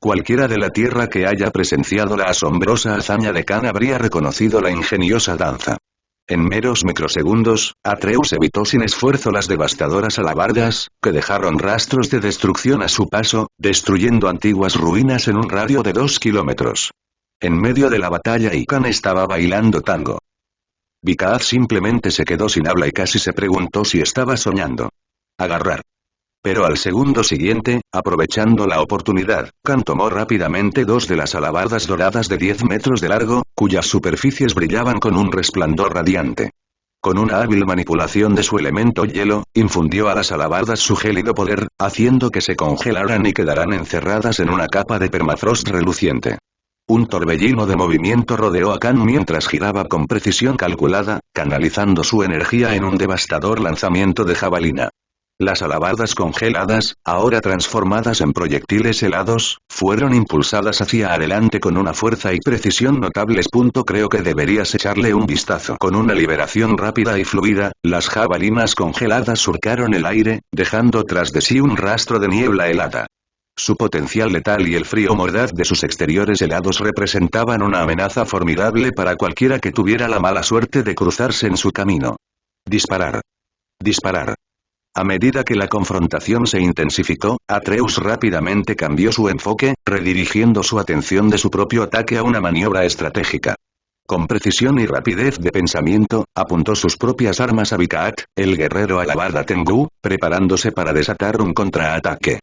S1: Cualquiera de la tierra que haya presenciado la asombrosa hazaña de Khan habría reconocido la ingeniosa danza. En meros microsegundos, Atreus evitó sin esfuerzo las devastadoras alabardas, que dejaron rastros de destrucción a su paso, destruyendo antiguas ruinas en un radio de 2 kilómetros. En medio de la batalla Khan estaba bailando tango. Vikaat simplemente se quedó sin habla y casi se preguntó si estaba soñando. Agarrar. Pero al segundo siguiente, aprovechando la oportunidad, Khan tomó rápidamente 2 de las alabardas doradas de 10 metros de largo, cuyas superficies brillaban con un resplandor radiante. Con una hábil manipulación de su elemento hielo, infundió a las alabardas su gélido poder, haciendo que se congelaran y quedaran encerradas en una capa de permafrost reluciente. Un torbellino de movimiento rodeó a Khan mientras giraba con precisión calculada, canalizando su energía en un devastador lanzamiento de jabalina. Las alabardas congeladas, ahora transformadas en proyectiles helados, fueron impulsadas hacia adelante con una fuerza y precisión notables. Creo que deberías echarle un vistazo. Con una liberación rápida y fluida, las jabalinas congeladas surcaron el aire, dejando tras de sí un rastro de niebla helada. Su potencial letal y el frío mordaz de sus exteriores helados representaban una amenaza formidable para cualquiera que tuviera la mala suerte de cruzarse en su camino. Disparar. Disparar. A medida que la confrontación se intensificó, Atreus rápidamente cambió su enfoque, redirigiendo su atención de su propio ataque a una maniobra estratégica. Con precisión y rapidez de pensamiento, apuntó sus propias armas a Vikaat, el guerrero alabarda Tengu, preparándose para desatar un contraataque.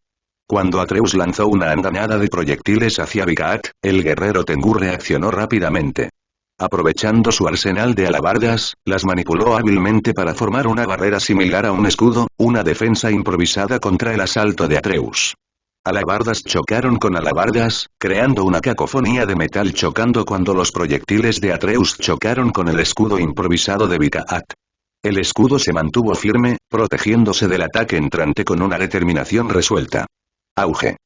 S1: Cuando Atreus lanzó una andanada de proyectiles hacia Vikaat, el guerrero Tengu reaccionó rápidamente. Aprovechando su arsenal de alabardas, las manipuló hábilmente para formar una barrera similar a un escudo, una defensa improvisada contra el asalto de Atreus. Alabardas chocaron con alabardas, creando una cacofonía de metal chocando cuando los proyectiles de Atreus chocaron con el escudo improvisado de Vikaat. El escudo se mantuvo firme, protegiéndose del ataque entrante con una determinación resuelta. Auge.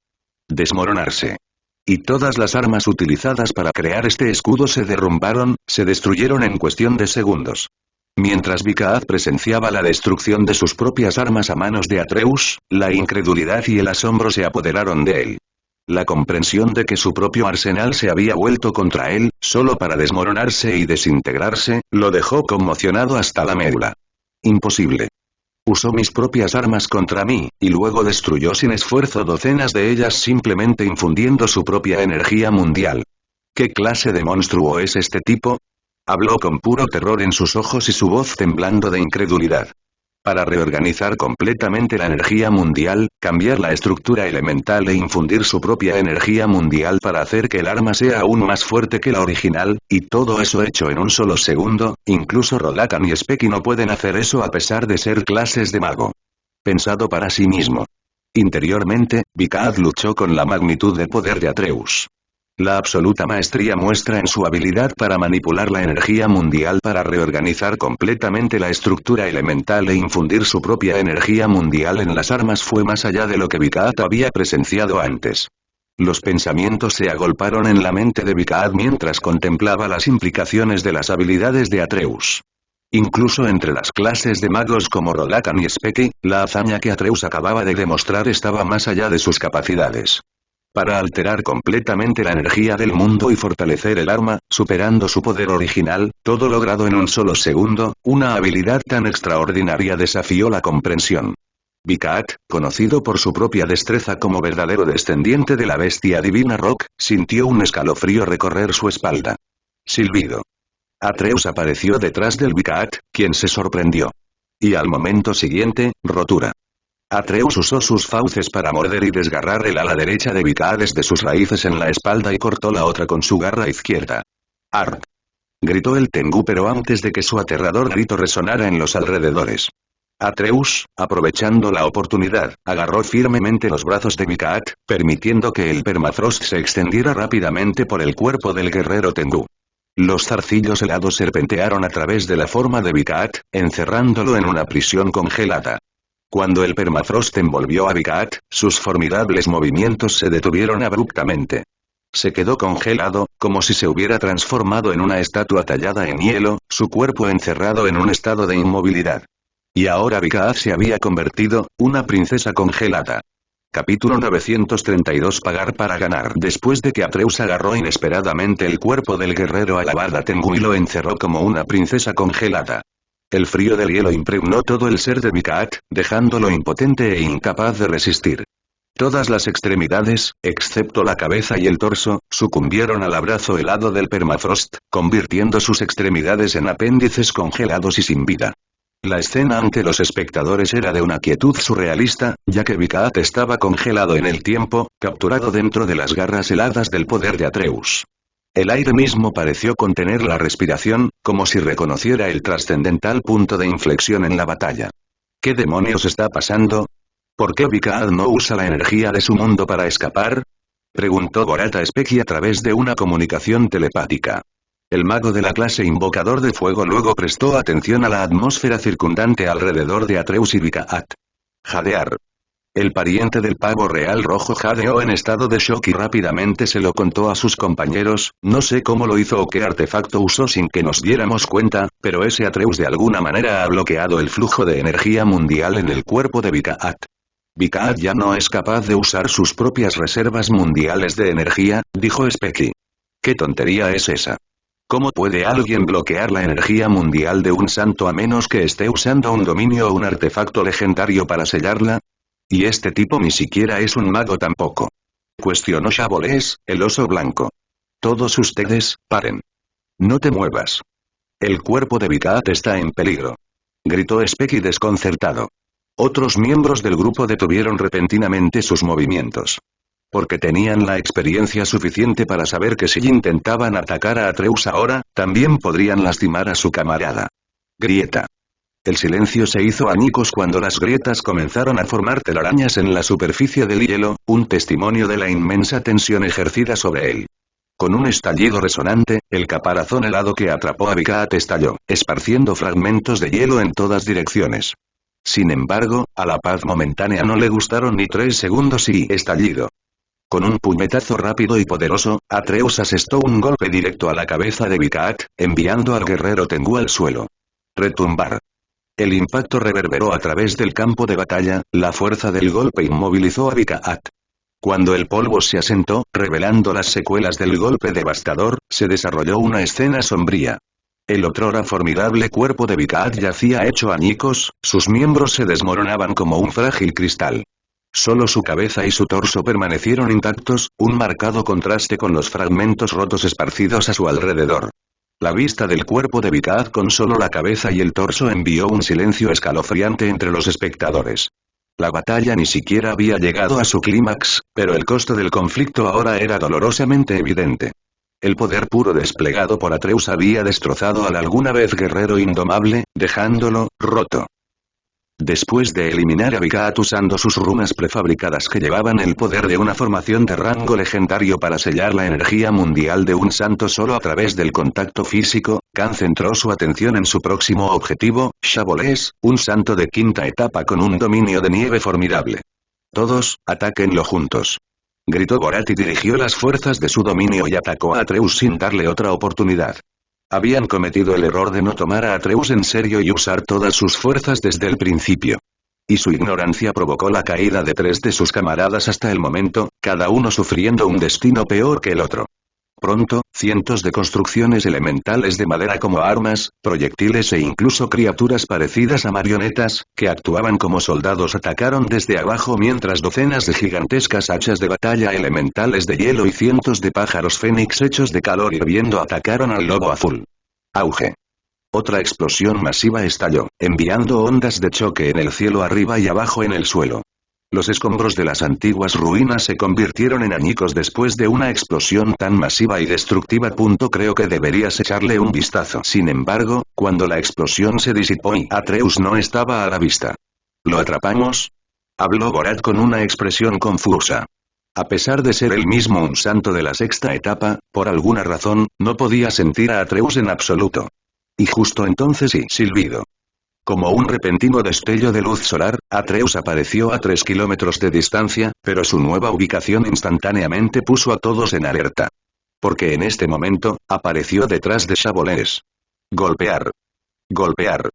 S1: Desmoronarse. Y todas las armas utilizadas para crear este escudo se derrumbaron, se destruyeron en cuestión de segundos. Mientras Vikaat presenciaba la destrucción de sus propias armas a manos de Atreus, la incredulidad y el asombro se apoderaron de él. La comprensión de que su propio arsenal se había vuelto contra él, solo para desmoronarse y desintegrarse, lo dejó conmocionado hasta la médula. Imposible. Usó mis propias armas contra mí, y luego destruyó sin esfuerzo docenas de ellas simplemente infundiendo su propia energía mundial. ¿Qué clase de monstruo es este tipo? Habló con puro terror en sus ojos y su voz temblando de incredulidad. Para reorganizar completamente la energía mundial, cambiar la estructura elemental e infundir su propia energía mundial para hacer que el arma sea aún más fuerte que la original, y todo eso hecho en un solo segundo, incluso Rodakan y Speki no pueden hacer eso a pesar de ser clases de mago. Pensado para sí mismo. Interiormente, Vikaat luchó con la magnitud del poder de Atreus. La absoluta maestría muestra en su habilidad para manipular la energía mundial para reorganizar completamente la estructura elemental e infundir su propia energía mundial en las armas fue más allá de lo que Vikaat había presenciado antes. Los pensamientos se agolparon en la mente de Vikaat mientras contemplaba las implicaciones de las habilidades de Atreus. Incluso entre las clases de magos como Rodakan y Speki, la hazaña que Atreus acababa de demostrar estaba más allá de sus capacidades. Para alterar completamente la energía del mundo y fortalecer el arma, superando su poder original, todo logrado en un solo segundo, una habilidad tan extraordinaria desafió la comprensión. Vikaat, conocido por su propia destreza como verdadero descendiente de la bestia divina Rock, sintió un escalofrío recorrer su espalda. Silbido. Atreus apareció detrás del Vikaat, quien se sorprendió. Y al momento siguiente, rotura. Atreus usó sus fauces para morder y desgarrar el ala derecha de Vikaat desde sus raíces en la espalda y cortó la otra con su garra izquierda. ¡Arg! Gritó el Tengu, pero antes de que su aterrador grito resonara en los alrededores. Atreus, aprovechando la oportunidad, agarró firmemente los brazos de Vikaat, permitiendo que el permafrost se extendiera rápidamente por el cuerpo del guerrero Tengu. Los zarcillos helados serpentearon a través de la forma de Vikaat, encerrándolo en una prisión congelada. Cuando el permafrost envolvió a Vikaat, sus formidables movimientos se detuvieron abruptamente. Se quedó congelado, como si se hubiera transformado en una estatua tallada en hielo, su cuerpo encerrado en un estado de inmovilidad. Y ahora Vikaat se había convertido, una princesa congelada. Capítulo 932. Pagar para ganar. Después de que Atreus agarró inesperadamente el cuerpo del guerrero Alabada Tengu y lo encerró como una princesa congelada. El frío del hielo impregnó todo el ser de Vikaat, dejándolo impotente e incapaz de resistir. Todas las extremidades, excepto la cabeza y el torso, sucumbieron al abrazo helado del permafrost, convirtiendo sus extremidades en apéndices congelados y sin vida. La escena ante los espectadores era de una quietud surrealista, ya que Vikaat estaba congelado en el tiempo, capturado dentro de las garras heladas del poder de Atreus. El aire mismo pareció contener la respiración, como si reconociera el trascendental punto de inflexión en la batalla. ¿Qué demonios está pasando? ¿Por qué Vikaat no usa la energía de su mundo para escapar? Preguntó Gorath a Speki a través de una comunicación telepática. El mago de la clase Invocador de Fuego luego prestó atención a la atmósfera circundante alrededor de Atreus y Vikaat. Jadear. El pariente del pavo real rojo jadeó en estado de shock y rápidamente se lo contó a sus compañeros. No sé cómo lo hizo o qué artefacto usó sin que nos diéramos cuenta, pero ese Atreus de alguna manera ha bloqueado el flujo de energía mundial en el cuerpo de Vikaat. Vikaat ya no es capaz de usar sus propias reservas mundiales de energía, dijo Speki. ¿Qué tontería es esa? ¿Cómo puede alguien bloquear la energía mundial de un santo a menos que esté usando un dominio o un artefacto legendario para sellarla? Y este tipo ni siquiera es un mago tampoco. Cuestionó Chabolés, el oso blanco. Todos ustedes, paren. No te muevas. El cuerpo de Vikaat está en peligro. Gritó Speki desconcertado. Otros miembros del grupo detuvieron repentinamente sus movimientos. Porque tenían la experiencia suficiente para saber que si intentaban atacar a Atreus ahora, también podrían lastimar a su camarada. Grieta. El silencio se hizo añicos cuando las grietas comenzaron a formar telarañas en la superficie del hielo, un testimonio de la inmensa tensión ejercida sobre él. Con un estallido resonante, el caparazón helado que atrapó a Vikaat estalló, esparciendo fragmentos de hielo en todas direcciones. Sin embargo, a la paz momentánea no le gustaron ni 3 segundos y estallido. Con un puñetazo rápido y poderoso, Atreus asestó un golpe directo a la cabeza de Vikaat, enviando al guerrero Tengu al suelo. Retumbar. El impacto reverberó a través del campo de batalla, la fuerza del golpe inmovilizó a Vikaat. Cuando el polvo se asentó, revelando las secuelas del golpe devastador, se desarrolló una escena sombría. El otrora formidable cuerpo de Vikaat yacía hecho añicos, sus miembros se desmoronaban como un frágil cristal. Solo su cabeza y su torso permanecieron intactos, un marcado contraste con los fragmentos rotos esparcidos a su alrededor. La vista del cuerpo de Vikaat con solo la cabeza y el torso envió un silencio escalofriante entre los espectadores. La batalla ni siquiera había llegado a su clímax, pero el costo del conflicto ahora era dolorosamente evidente. El poder puro desplegado por Atreus había destrozado al alguna vez guerrero indomable, dejándolo roto. Después de eliminar a Vikaat usando sus runas prefabricadas que llevaban el poder de una formación de rango legendario para sellar la energía mundial de un santo solo a través del contacto físico, Khan centró su atención en su próximo objetivo, Chabolés, un santo de 5ª etapa con un dominio de nieve formidable. Todos, atáquenlo juntos. Gritó Gorath y dirigió las fuerzas de su dominio y atacó a Atreus sin darle otra oportunidad. Habían cometido el error de no tomar a Atreus en serio y usar todas sus fuerzas desde el principio. Y su ignorancia provocó la caída de 3 de sus camaradas hasta el momento, cada uno sufriendo un destino peor que el otro. Pronto, cientos de construcciones elementales de madera como armas, proyectiles e incluso criaturas parecidas a marionetas, que actuaban como soldados atacaron desde abajo mientras docenas de gigantescas hachas de batalla elementales de hielo y cientos de pájaros fénix hechos de calor hirviendo atacaron al lobo azul. Auge. Otra explosión masiva estalló, enviando ondas de choque en el cielo arriba y abajo en el suelo. Los escombros de las antiguas ruinas se convirtieron en añicos después de una explosión tan masiva y destructiva. Creo que deberías echarle un vistazo. Sin embargo, cuando la explosión se disipó y Atreus no estaba a la vista. ¿Lo atrapamos?, habló Borat con una expresión confusa. A pesar de ser él mismo un santo de la sexta etapa, por alguna razón, no podía sentir a Atreus en absoluto. Y justo entonces silbido. Como un repentino destello de luz solar, Atreus apareció a 3 kilómetros de distancia, pero su nueva ubicación instantáneamente puso a todos en alerta. Porque en este momento, apareció detrás de Chabolees. Golpear. Golpear.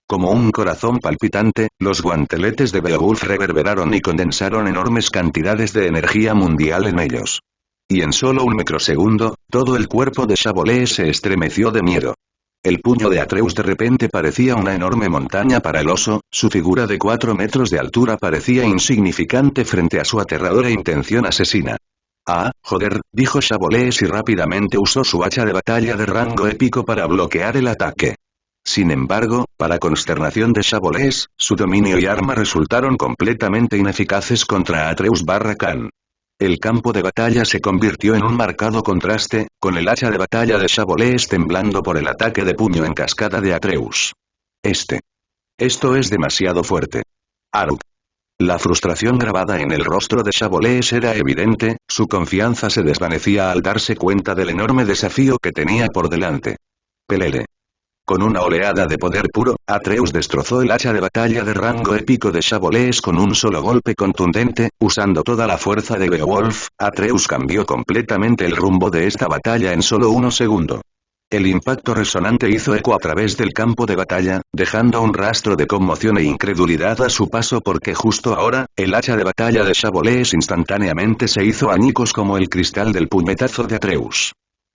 S1: Como un corazón palpitante, los guanteletes de Beowulf reverberaron y condensaron enormes cantidades de energía mundial en ellos. Y en solo un microsegundo, todo el cuerpo de Chabolees se estremeció de miedo. El puño de Atreus de repente parecía una enorme montaña para el oso, su figura de 4 metros de altura parecía insignificante frente a su aterradora intención asesina. Ah, joder, dijo Chabolees y rápidamente usó su hacha de batalla de rango épico para bloquear el ataque. Sin embargo, para consternación de Chabolees, su dominio y arma resultaron completamente ineficaces contra Atreus Khan. El campo de batalla se convirtió en un marcado contraste, con el hacha de batalla de Chabolees temblando por el ataque de puño en cascada de Atreus. Esto es demasiado fuerte. Arug. La frustración grabada en el rostro de Chabolees era evidente, su confianza se desvanecía al darse cuenta del enorme desafío que tenía por delante. Pelele. Con una oleada de poder puro, Atreus destrozó el hacha de batalla de rango épico de Chabolees con un solo golpe contundente, usando toda la fuerza de Beowulf. Atreus cambió completamente el rumbo de esta batalla en solo 1 segundo. El impacto resonante hizo eco a través del campo de batalla, dejando un rastro de conmoción e incredulidad a su paso porque justo ahora, el hacha de batalla de Chabolees instantáneamente se hizo añicos como el cristal del puñetazo de Atreus.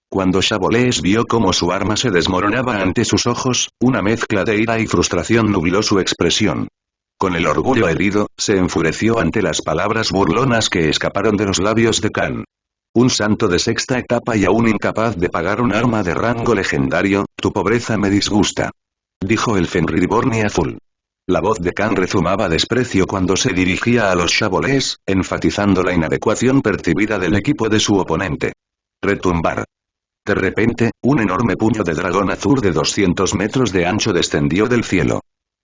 S1: Cuando Chabolees vio cómo su arma se desmoronaba ante sus ojos, una mezcla de ira y frustración nubló su expresión. Con el orgullo herido, se enfureció ante las palabras burlonas que escaparon de los labios de Khan. Un santo de sexta etapa y aún incapaz de pagar un arma de rango legendario, tu pobreza me disgusta. Dijo el Fenrir Borneafull. La voz de Khan rezumaba desprecio cuando se dirigía a los Chabolees, enfatizando la inadecuación percibida del equipo de su oponente. Retumbar. De repente, un enorme puño de dragón azul de 200 metros de ancho descendió del cielo.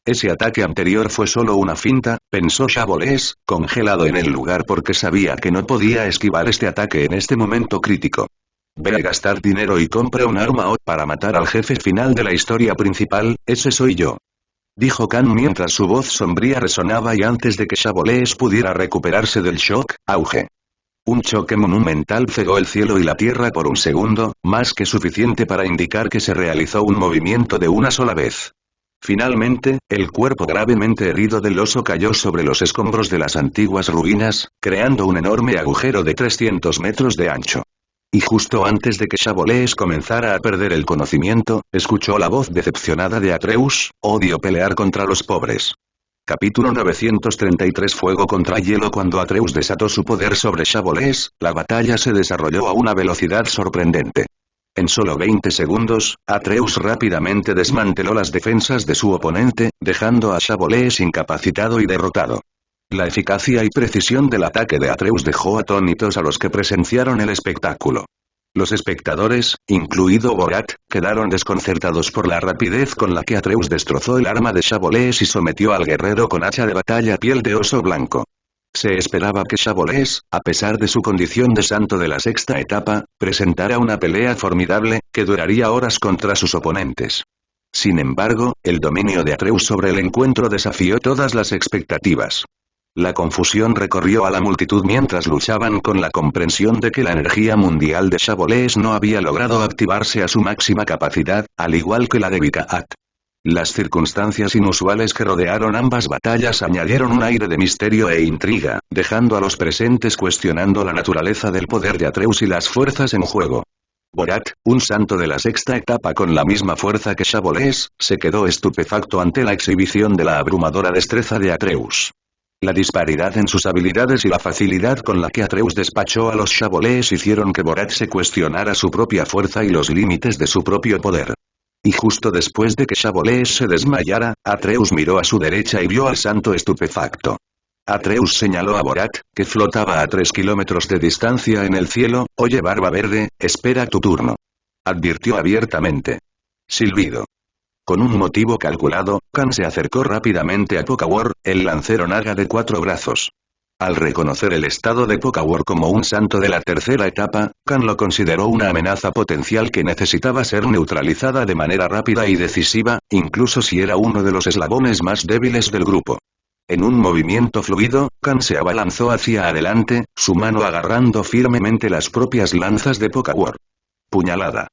S1: Ese ataque anterior fue solo una finta, pensó Chabolees, congelado en el lugar porque sabía que no podía esquivar este ataque en este momento crítico. Ve a gastar dinero y compra un arma para matar al jefe final de la historia principal, ese soy yo. Dijo Khan mientras su voz sombría resonaba y antes de que Chabolees pudiera recuperarse del shock, auge. Un choque monumental cegó el cielo y la tierra por un segundo, más que suficiente para indicar que se realizó un movimiento de una sola vez. Finalmente, el cuerpo gravemente herido del oso cayó sobre los escombros de las antiguas ruinas, creando un enorme agujero de 300 metros de ancho. Y justo antes de que Chabolees comenzara a perder el conocimiento, escuchó la voz decepcionada de Atreus: odio pelear contra los pobres. Capítulo 933 Fuego contra hielo. Cuando Atreus desató su poder sobre Chabolees, la batalla se desarrolló a una velocidad sorprendente. En solo 20 segundos, Atreus rápidamente desmanteló las defensas de su oponente, dejando a Chabolees incapacitado y derrotado. La eficacia y precisión del ataque de Atreus dejó atónitos a los que presenciaron el espectáculo. Los espectadores, incluido Borat, quedaron desconcertados por la rapidez con la que Atreus destrozó el arma de Chabolees y sometió al guerrero con hacha de batalla piel de oso blanco. Se esperaba que Chabolees, a pesar de su condición de santo de la sexta etapa, presentara una pelea formidable, que duraría horas contra sus oponentes. Sin embargo, el dominio de Atreus sobre el encuentro desafió todas las expectativas. La confusión recorrió a la multitud mientras luchaban con la comprensión de que la energía mundial de Chabolees no había logrado activarse a su máxima capacidad, al igual que la de Vikaat. Las circunstancias inusuales que rodearon ambas batallas añadieron un aire de misterio e intriga, dejando a los presentes cuestionando la naturaleza del poder de Atreus y las fuerzas en juego. Borat, un santo de la sexta etapa con la misma fuerza que Chabolees, se quedó estupefacto ante la exhibición de la abrumadora destreza de Atreus. La disparidad en sus habilidades y la facilidad con la que Atreus despachó a los Chabolees hicieron que Borat se cuestionara su propia fuerza y los límites de su propio poder. Y justo después de que Chabolees se desmayara, Atreus miró a su derecha y vio al santo estupefacto. Atreus señaló a Borat, que flotaba a 3 kilómetros de distancia en el cielo. Oye Barba Verde, espera tu turno. Advirtió abiertamente. Silbido. Con un motivo calculado, Khan se acercó rápidamente a Pokawar, el lancero naga de 4 brazos. Al reconocer el estado de Pokawar como un santo de la tercera etapa, Khan lo consideró una amenaza potencial que necesitaba ser neutralizada de manera rápida y decisiva, incluso si era uno de los eslabones más débiles del grupo. En un movimiento fluido, Khan se abalanzó hacia adelante, su mano agarrando firmemente las propias lanzas de Pokawar. Puñalada.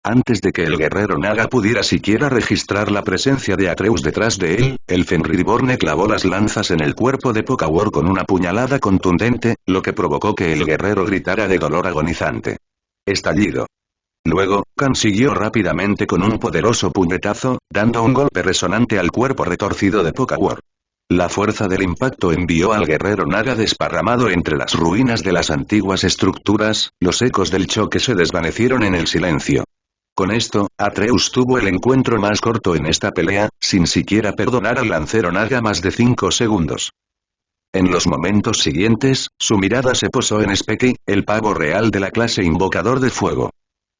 S1: Antes de que el guerrero naga pudiera siquiera registrar la presencia de Atreus detrás de él, el Fenrirborne clavó las lanzas en el cuerpo de Pokawar con una puñalada contundente, lo que provocó que el guerrero gritara de dolor agonizante. Estallido. Luego, Khan siguió rápidamente con un poderoso puñetazo, dando un golpe resonante al cuerpo retorcido de Pokawar. La fuerza del impacto envió al guerrero naga desparramado entre las ruinas de las antiguas estructuras, los ecos del choque se desvanecieron en el silencio. Con esto, Atreus tuvo el encuentro más corto en esta pelea, sin siquiera perdonar al lancero naga más de 5 segundos. En los momentos siguientes, su mirada se posó en Speki, el pavo real de la clase invocador de fuego.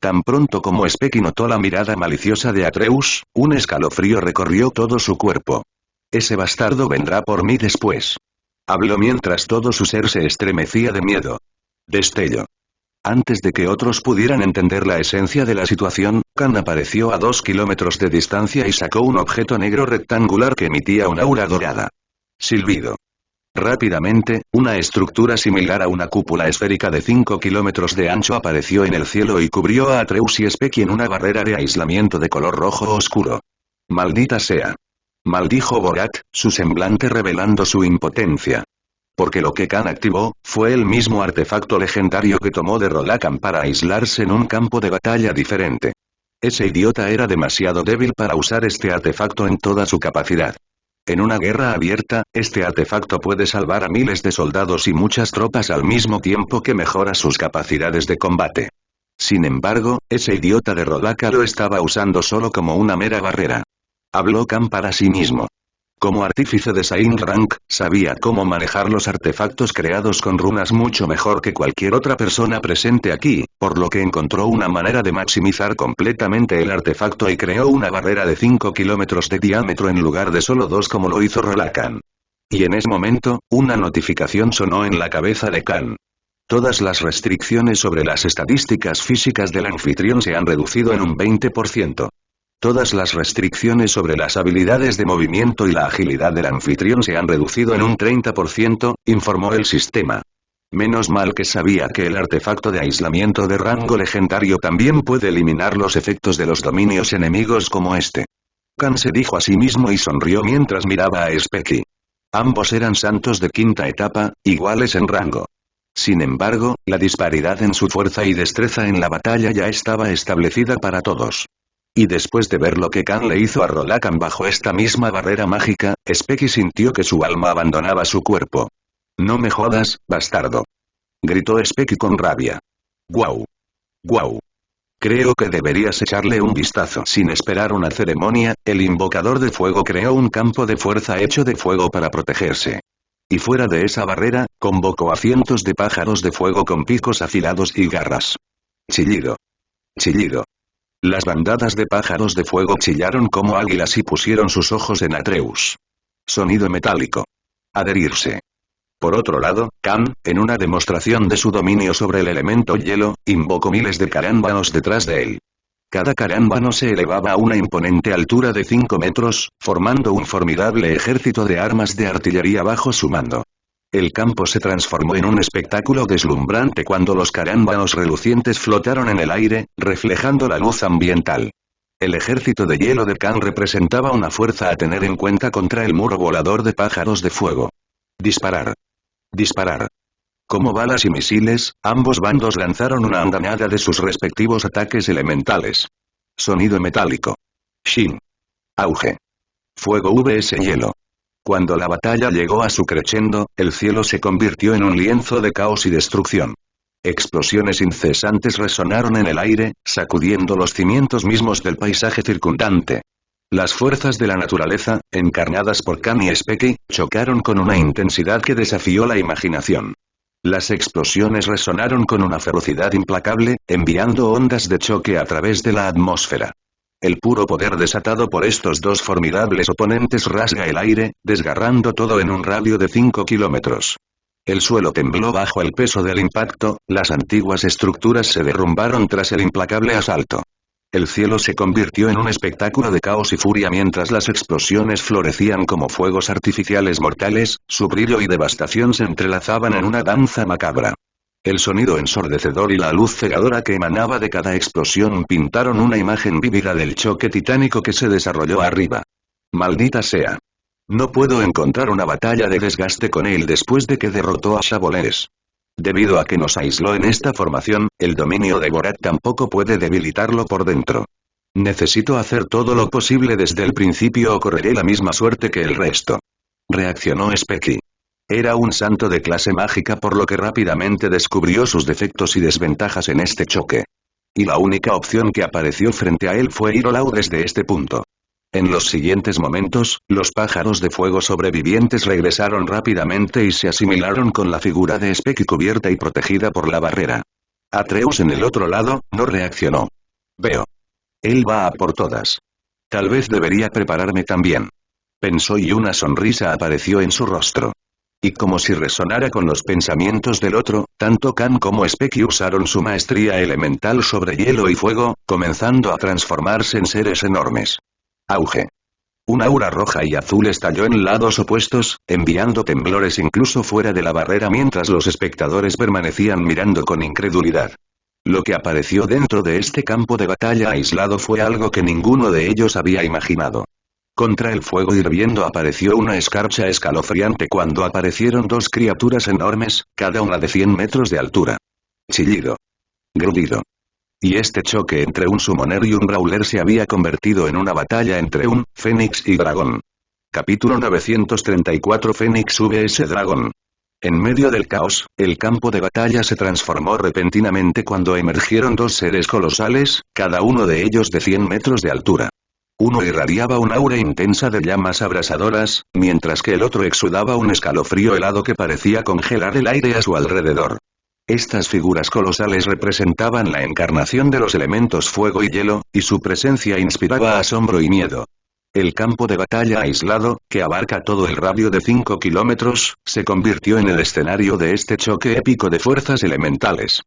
S1: Tan pronto como Speki notó la mirada maliciosa de Atreus, un escalofrío recorrió todo su cuerpo. Ese bastardo vendrá por mí después. Habló mientras todo su ser se estremecía de miedo. Destello. Antes de que otros pudieran entender la esencia de la situación, Khan apareció a 2 kilómetros de distancia y sacó un objeto negro rectangular que emitía un aura dorada. Silbido. Rápidamente, una estructura similar a una cúpula esférica de 5 kilómetros de ancho apareció en el cielo y cubrió a Atreus y Speki en una barrera de aislamiento de color rojo oscuro. Maldita sea. Maldijo Borat, su semblante revelando su impotencia. Porque lo que Khan activó, fue el mismo artefacto legendario que tomó de Rolakan para aislarse en un campo de batalla diferente. Ese idiota era demasiado débil para usar este artefacto en toda su capacidad. En una guerra abierta, este artefacto puede salvar a miles de soldados y muchas tropas al mismo tiempo que mejora sus capacidades de combate. Sin embargo, ese idiota de Rolakan lo estaba usando solo como una mera barrera. Habló Khan para sí mismo. Como artífice de Saint Rank, sabía cómo manejar los artefactos creados con runas mucho mejor que cualquier otra persona presente aquí, por lo que encontró una manera de maximizar completamente el artefacto y creó una barrera de 5 kilómetros de diámetro en lugar de solo 2 como lo hizo Rolakan. Y en ese momento, una notificación sonó en la cabeza de Khan. Todas las restricciones sobre las estadísticas físicas del anfitrión se han reducido en un 20%. Todas las restricciones sobre las habilidades de movimiento y la agilidad del anfitrión se han reducido en un 30%, informó el sistema. Menos mal que sabía que el artefacto de aislamiento de rango legendario también puede eliminar los efectos de los dominios enemigos como este. Khan se dijo a sí mismo y sonrió mientras miraba a Speki. Ambos eran santos de quinta etapa, iguales en rango. Sin embargo, la disparidad en su fuerza y destreza en la batalla ya estaba establecida para todos. Y después de ver lo que Khan le hizo a Rolakan bajo esta misma barrera mágica, Speki sintió que su alma abandonaba su cuerpo. «No me jodas, bastardo», gritó Speki con rabia. «Guau. Guau. Creo que deberías echarle un vistazo». Sin esperar una ceremonia, el invocador de fuego creó un campo de fuerza hecho de fuego para protegerse. Y fuera de esa barrera, convocó a cientos de pájaros de fuego con picos afilados y garras. Chillido. Chillido. Las bandadas de pájaros de fuego chillaron como águilas y pusieron sus ojos en Atreus. Sonido metálico. Adherirse. Por otro lado, Khan, en una demostración de su dominio sobre el elemento hielo, invocó miles de carámbanos detrás de él. Cada carámbano se elevaba a una imponente altura de 5 metros, formando un formidable ejército de armas de artillería bajo su mando. El campo se transformó en un espectáculo deslumbrante cuando los carámbanos relucientes flotaron en el aire, reflejando la luz ambiental. El ejército de hielo de Khan representaba una fuerza a tener en cuenta contra el muro volador de pájaros de fuego. Disparar. Disparar. Como balas y misiles, ambos bandos lanzaron una andanada de sus respectivos ataques elementales. Sonido metálico. Shin. Auge. Fuego vs hielo. Cuando la batalla llegó a su crescendo, el cielo se convirtió en un lienzo de caos y destrucción. Explosiones incesantes resonaron en el aire, sacudiendo los cimientos mismos del paisaje circundante. Las fuerzas de la naturaleza, encarnadas por Khan y Specky, chocaron con una intensidad que desafió la imaginación. Las explosiones resonaron con una ferocidad implacable, enviando ondas de choque a través de la atmósfera. El puro poder desatado por estos dos formidables oponentes rasga el aire, desgarrando todo en un radio de 5 kilómetros. El suelo tembló bajo el peso del impacto, las antiguas estructuras se derrumbaron tras el implacable asalto. El cielo se convirtió en un espectáculo de caos y furia mientras las explosiones florecían como fuegos artificiales mortales, su brillo y devastación se entrelazaban en una danza macabra. El sonido ensordecedor y la luz cegadora que emanaba de cada explosión pintaron una imagen vívida del choque titánico que se desarrolló arriba. Maldita sea. No puedo encontrar una batalla de desgaste con él después de que derrotó a Chabolés. Debido a que nos aisló en esta formación, el dominio de Borat tampoco puede debilitarlo por dentro. Necesito hacer todo lo posible desde el principio o correré la misma suerte que el resto. Reaccionó Specky. Era un santo de clase mágica por lo que rápidamente descubrió sus defectos y desventajas en este choque. Y la única opción que apareció frente a él fue ir all out desde este punto. En los siguientes momentos, los pájaros de fuego sobrevivientes regresaron rápidamente y se asimilaron con la figura de Specky cubierta y protegida por la barrera. Atreus en el otro lado, no reaccionó. Veo. Él va a por todas. Tal vez debería prepararme también. Pensó y una sonrisa apareció en su rostro. Y como si resonara con los pensamientos del otro, tanto Khan como Specky usaron su maestría elemental sobre hielo y fuego, comenzando a transformarse en seres enormes. Auge. Un aura roja y azul estalló en lados opuestos, enviando temblores incluso fuera de la barrera mientras los espectadores permanecían mirando con incredulidad. Lo que apareció dentro de este campo de batalla aislado fue algo que ninguno de ellos había imaginado. Contra el fuego hirviendo apareció una escarcha escalofriante cuando aparecieron dos criaturas enormes, cada una de 100 metros de altura. Chillido. Grudido. Y este choque entre un summoner y un brawler se había convertido en una batalla entre un Fénix y dragón. Capítulo 934 Fénix vs Dragón. En medio del caos, el campo de batalla se transformó repentinamente cuando emergieron dos seres colosales, cada uno de ellos de 100 metros de altura. Uno irradiaba un aura intensa de llamas abrasadoras, mientras que el otro exudaba un escalofrío helado que parecía congelar el aire a su alrededor. Estas figuras colosales representaban la encarnación de los elementos fuego y hielo, y su presencia inspiraba asombro y miedo. El campo de batalla aislado, que abarca todo el radio de 5 kilómetros, se convirtió en el escenario de este choque épico de fuerzas elementales.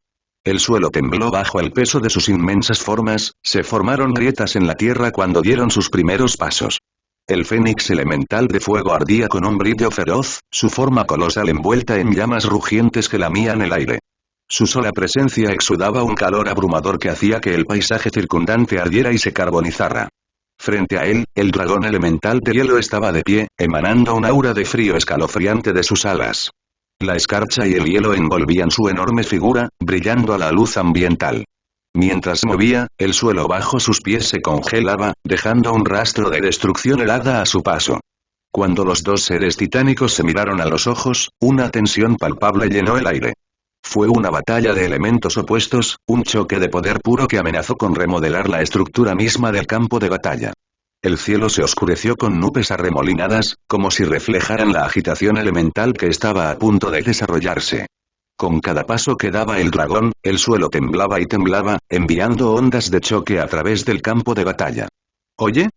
S1: El suelo tembló bajo el peso de sus inmensas formas, se formaron grietas en la tierra cuando dieron sus primeros pasos. El fénix elemental de fuego ardía con un brillo feroz, su forma colosal envuelta en llamas rugientes que lamían el aire. Su sola presencia exudaba un calor abrumador que hacía que el paisaje circundante ardiera y se carbonizara. Frente a él, el dragón elemental de hielo estaba de pie, emanando un aura de frío escalofriante de sus alas. La escarcha y el hielo envolvían su enorme figura, brillando a la luz ambiental. Mientras movía, el suelo bajo sus pies se congelaba, dejando un rastro de destrucción helada a su paso. Cuando los dos seres titánicos se miraron a los ojos, una tensión palpable llenó el aire. Fue una batalla de elementos opuestos, un choque de poder puro que amenazó con remodelar la estructura misma del campo de batalla. El cielo se oscureció con nubes arremolinadas, como si reflejaran la agitación elemental que estaba a punto de desarrollarse. Con cada paso que daba el dragón, el suelo temblaba y temblaba, enviando ondas de choque a través del campo de batalla. Oye.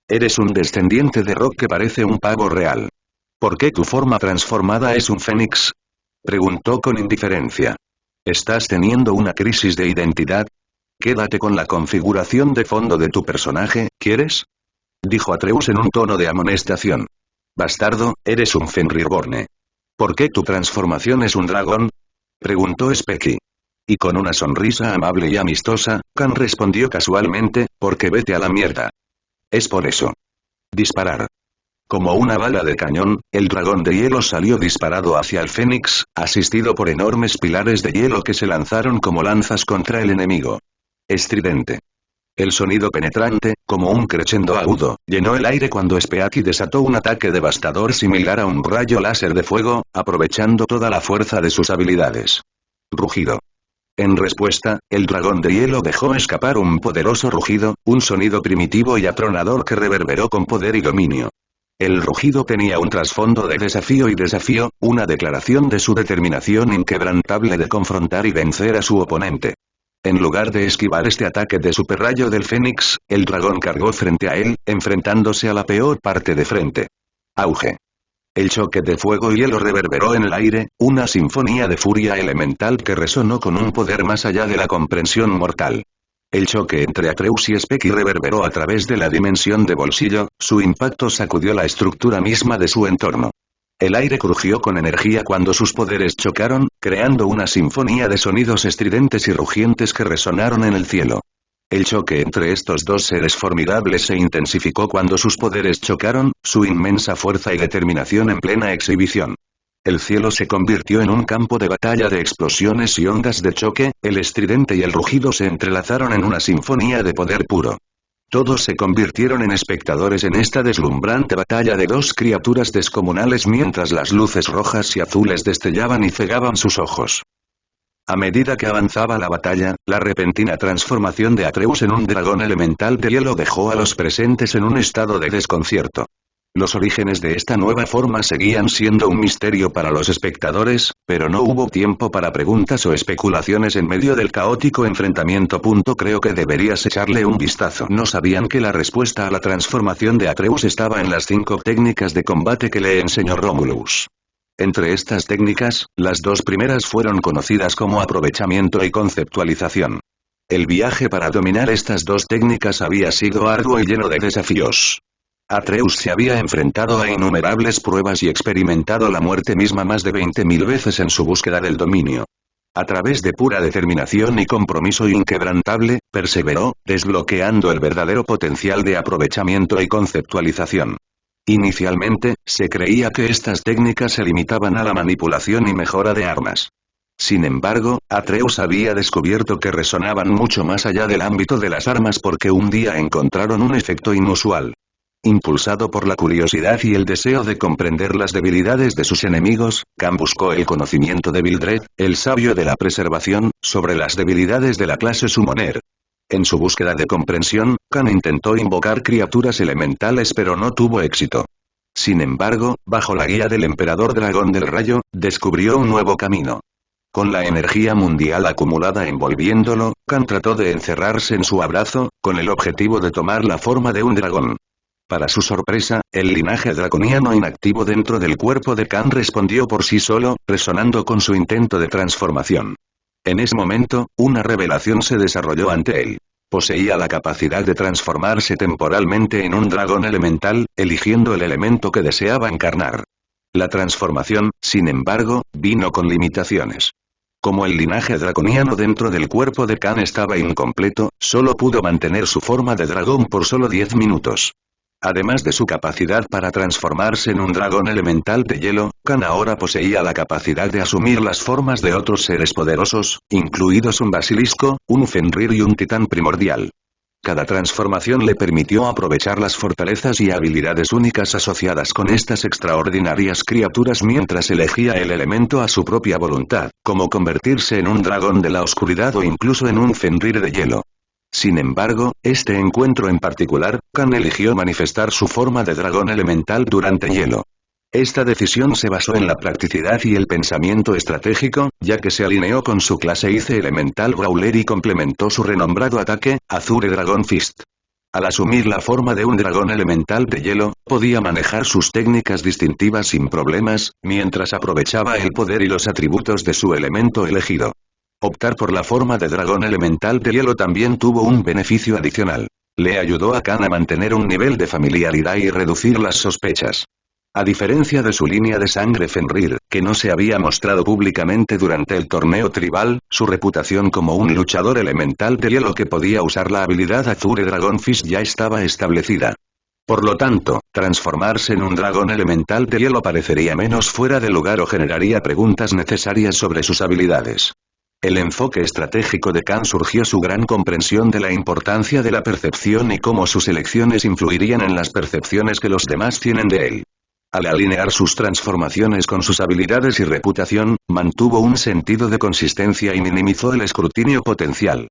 S1: Eres un descendiente de Rock que parece un pavo real. ¿Por qué tu forma transformada es un fénix? Preguntó con indiferencia. ¿Estás teniendo una crisis de identidad? Quédate con la configuración de fondo de tu personaje, ¿quieres? Dijo Atreus en un tono de amonestación. Bastardo, eres un Fenrirborne. ¿Por qué tu transformación es un dragón? Preguntó Specky. Y con una sonrisa amable y amistosa, Khan respondió casualmente, porque vete a la mierda. Es por eso. Disparar. Como una bala de cañón, el dragón de hielo salió disparado hacia el fénix, asistido por enormes pilares de hielo que se lanzaron como lanzas contra el enemigo. Estridente. El sonido penetrante, como un crescendo agudo, llenó el aire cuando Specky desató un ataque devastador similar a un rayo láser de fuego, aprovechando toda la fuerza de sus habilidades. Rugido. En respuesta, el dragón de hielo dejó escapar un poderoso rugido, un sonido primitivo y atronador que reverberó con poder y dominio. El rugido tenía un trasfondo de desafío, una declaración de su determinación inquebrantable de confrontar y vencer a su oponente. En lugar de esquivar este ataque de superrayo del Fénix, el dragón cargó frente a él, enfrentándose a la peor parte de frente. Auge. El choque de fuego y hielo reverberó en el aire, una sinfonía de furia elemental que resonó con un poder más allá de la comprensión mortal. El choque entre Atreus y Speki reverberó a través de la dimensión de bolsillo, su impacto sacudió la estructura misma de su entorno. El aire crujió con energía cuando sus poderes chocaron, creando una sinfonía de sonidos estridentes y rugientes que resonaron en el cielo. El choque entre estos dos seres formidables se intensificó cuando sus poderes chocaron, su inmensa fuerza y determinación en plena exhibición. El cielo se convirtió en un campo de batalla de explosiones y ondas de choque, el estridente y el rugido se entrelazaron en una sinfonía de poder puro. Todos se convirtieron en espectadores en esta deslumbrante batalla de dos criaturas descomunales mientras las luces rojas y azules destellaban y cegaban sus ojos. A medida que avanzaba la batalla, la repentina transformación de Atreus en un dragón elemental de hielo dejó a los presentes en un estado de desconcierto. Los orígenes de esta nueva forma seguían siendo un misterio para los espectadores, pero no hubo tiempo para preguntas o especulaciones en medio del caótico enfrentamiento. Creo que deberías echarle un vistazo. No sabían que la respuesta a la transformación de Atreus estaba en las 5 técnicas de combate que le enseñó Romulus. Entre estas técnicas, las 2 primeras fueron conocidas como aprovechamiento y conceptualización. El viaje para dominar estas 2 técnicas había sido arduo y lleno de desafíos. Atreus se había enfrentado a innumerables pruebas y experimentado la muerte misma más de 20.000 veces en su búsqueda del dominio. A través de pura determinación y compromiso inquebrantable, perseveró, desbloqueando el verdadero potencial de aprovechamiento y conceptualización. Inicialmente, se creía que estas técnicas se limitaban a la manipulación y mejora de armas. Sin embargo, Atreus había descubierto que resonaban mucho más allá del ámbito de las armas porque un día encontraron un efecto inusual. Impulsado por la curiosidad y el deseo de comprender las debilidades de sus enemigos, Khan buscó el conocimiento de Vildred, el sabio de la preservación, sobre las debilidades de la clase Summoner. En su búsqueda de comprensión, Khan intentó invocar criaturas elementales pero no tuvo éxito. Sin embargo, bajo la guía del Emperador Dragón del Rayo, descubrió un nuevo camino. Con la energía mundial acumulada envolviéndolo, Khan trató de encerrarse en su abrazo, con el objetivo de tomar la forma de un dragón. Para su sorpresa, el linaje draconiano inactivo dentro del cuerpo de Khan respondió por sí solo, resonando con su intento de transformación. En ese momento, una revelación se desarrolló ante él. Poseía la capacidad de transformarse temporalmente en un dragón elemental, eligiendo el elemento que deseaba encarnar. La transformación, sin embargo, vino con limitaciones. Como el linaje draconiano dentro del cuerpo de Khan estaba incompleto, solo pudo mantener su forma de dragón por solo 10 minutos. Además de su capacidad para transformarse en un dragón elemental de hielo, Khan ahora poseía la capacidad de asumir las formas de otros seres poderosos, incluidos un basilisco, un Fenrir y un titán primordial. Cada transformación le permitió aprovechar las fortalezas y habilidades únicas asociadas con estas extraordinarias criaturas mientras elegía el elemento a su propia voluntad, como convertirse en un dragón de la oscuridad o incluso en un Fenrir de hielo. Sin embargo, este encuentro en particular, Khan eligió manifestar su forma de dragón elemental durante hielo. Esta decisión se basó en la practicidad y el pensamiento estratégico, ya que se alineó con su clase Ice elemental Brawler y complementó su renombrado ataque, Azure Dragon Fist. Al asumir la forma de un dragón elemental de hielo, podía manejar sus técnicas distintivas sin problemas, mientras aprovechaba el poder y los atributos de su elemento elegido. Optar por la forma de dragón elemental de hielo también tuvo un beneficio adicional. Le ayudó a Khan a mantener un nivel de familiaridad y reducir las sospechas. A diferencia de su línea de sangre Fenrir, que no se había mostrado públicamente durante el torneo tribal, su reputación como un luchador elemental de hielo que podía usar la habilidad Azure Dragon Fist ya estaba establecida. Por lo tanto, transformarse en un dragón elemental de hielo parecería menos fuera de lugar o generaría preguntas necesarias sobre sus habilidades. El enfoque estratégico de Khan surgió su gran comprensión de la importancia de la percepción y cómo sus elecciones influirían en las percepciones que los demás tienen de él. Al alinear sus transformaciones con sus habilidades y reputación, mantuvo un sentido de consistencia y minimizó el escrutinio potencial.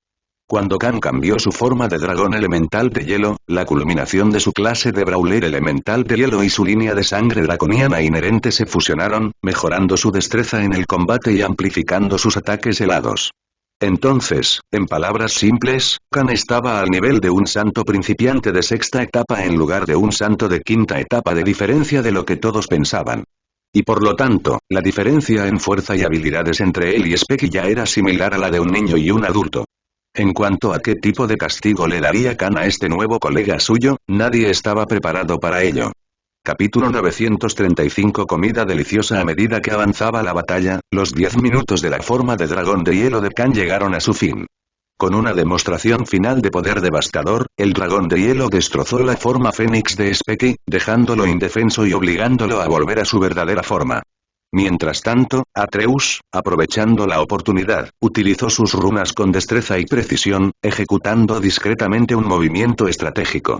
S1: Cuando Khan cambió su forma de dragón elemental de hielo, la culminación de su clase de brawler elemental de hielo y su línea de sangre draconiana inherente se fusionaron, mejorando su destreza en el combate y amplificando sus ataques helados. Entonces, en palabras simples, Khan estaba al nivel de un santo principiante de sexta etapa en lugar de un santo de quinta etapa de diferencia de lo que todos pensaban. Y por lo tanto, la diferencia en fuerza y habilidades entre él y Speki ya era similar a la de un niño y un adulto. En cuanto a qué tipo de castigo le daría Khan a este nuevo colega suyo, nadie estaba preparado para ello. Capítulo 935 Comida deliciosa. A medida que avanzaba la batalla, los 10 minutos de la forma de dragón de hielo de Khan llegaron a su fin. Con una demostración final de poder devastador, el dragón de hielo destrozó la forma fénix de Speki, dejándolo indefenso y obligándolo a volver a su verdadera forma. Mientras tanto, Atreus, aprovechando la oportunidad, utilizó sus runas con destreza y precisión, ejecutando discretamente un movimiento estratégico.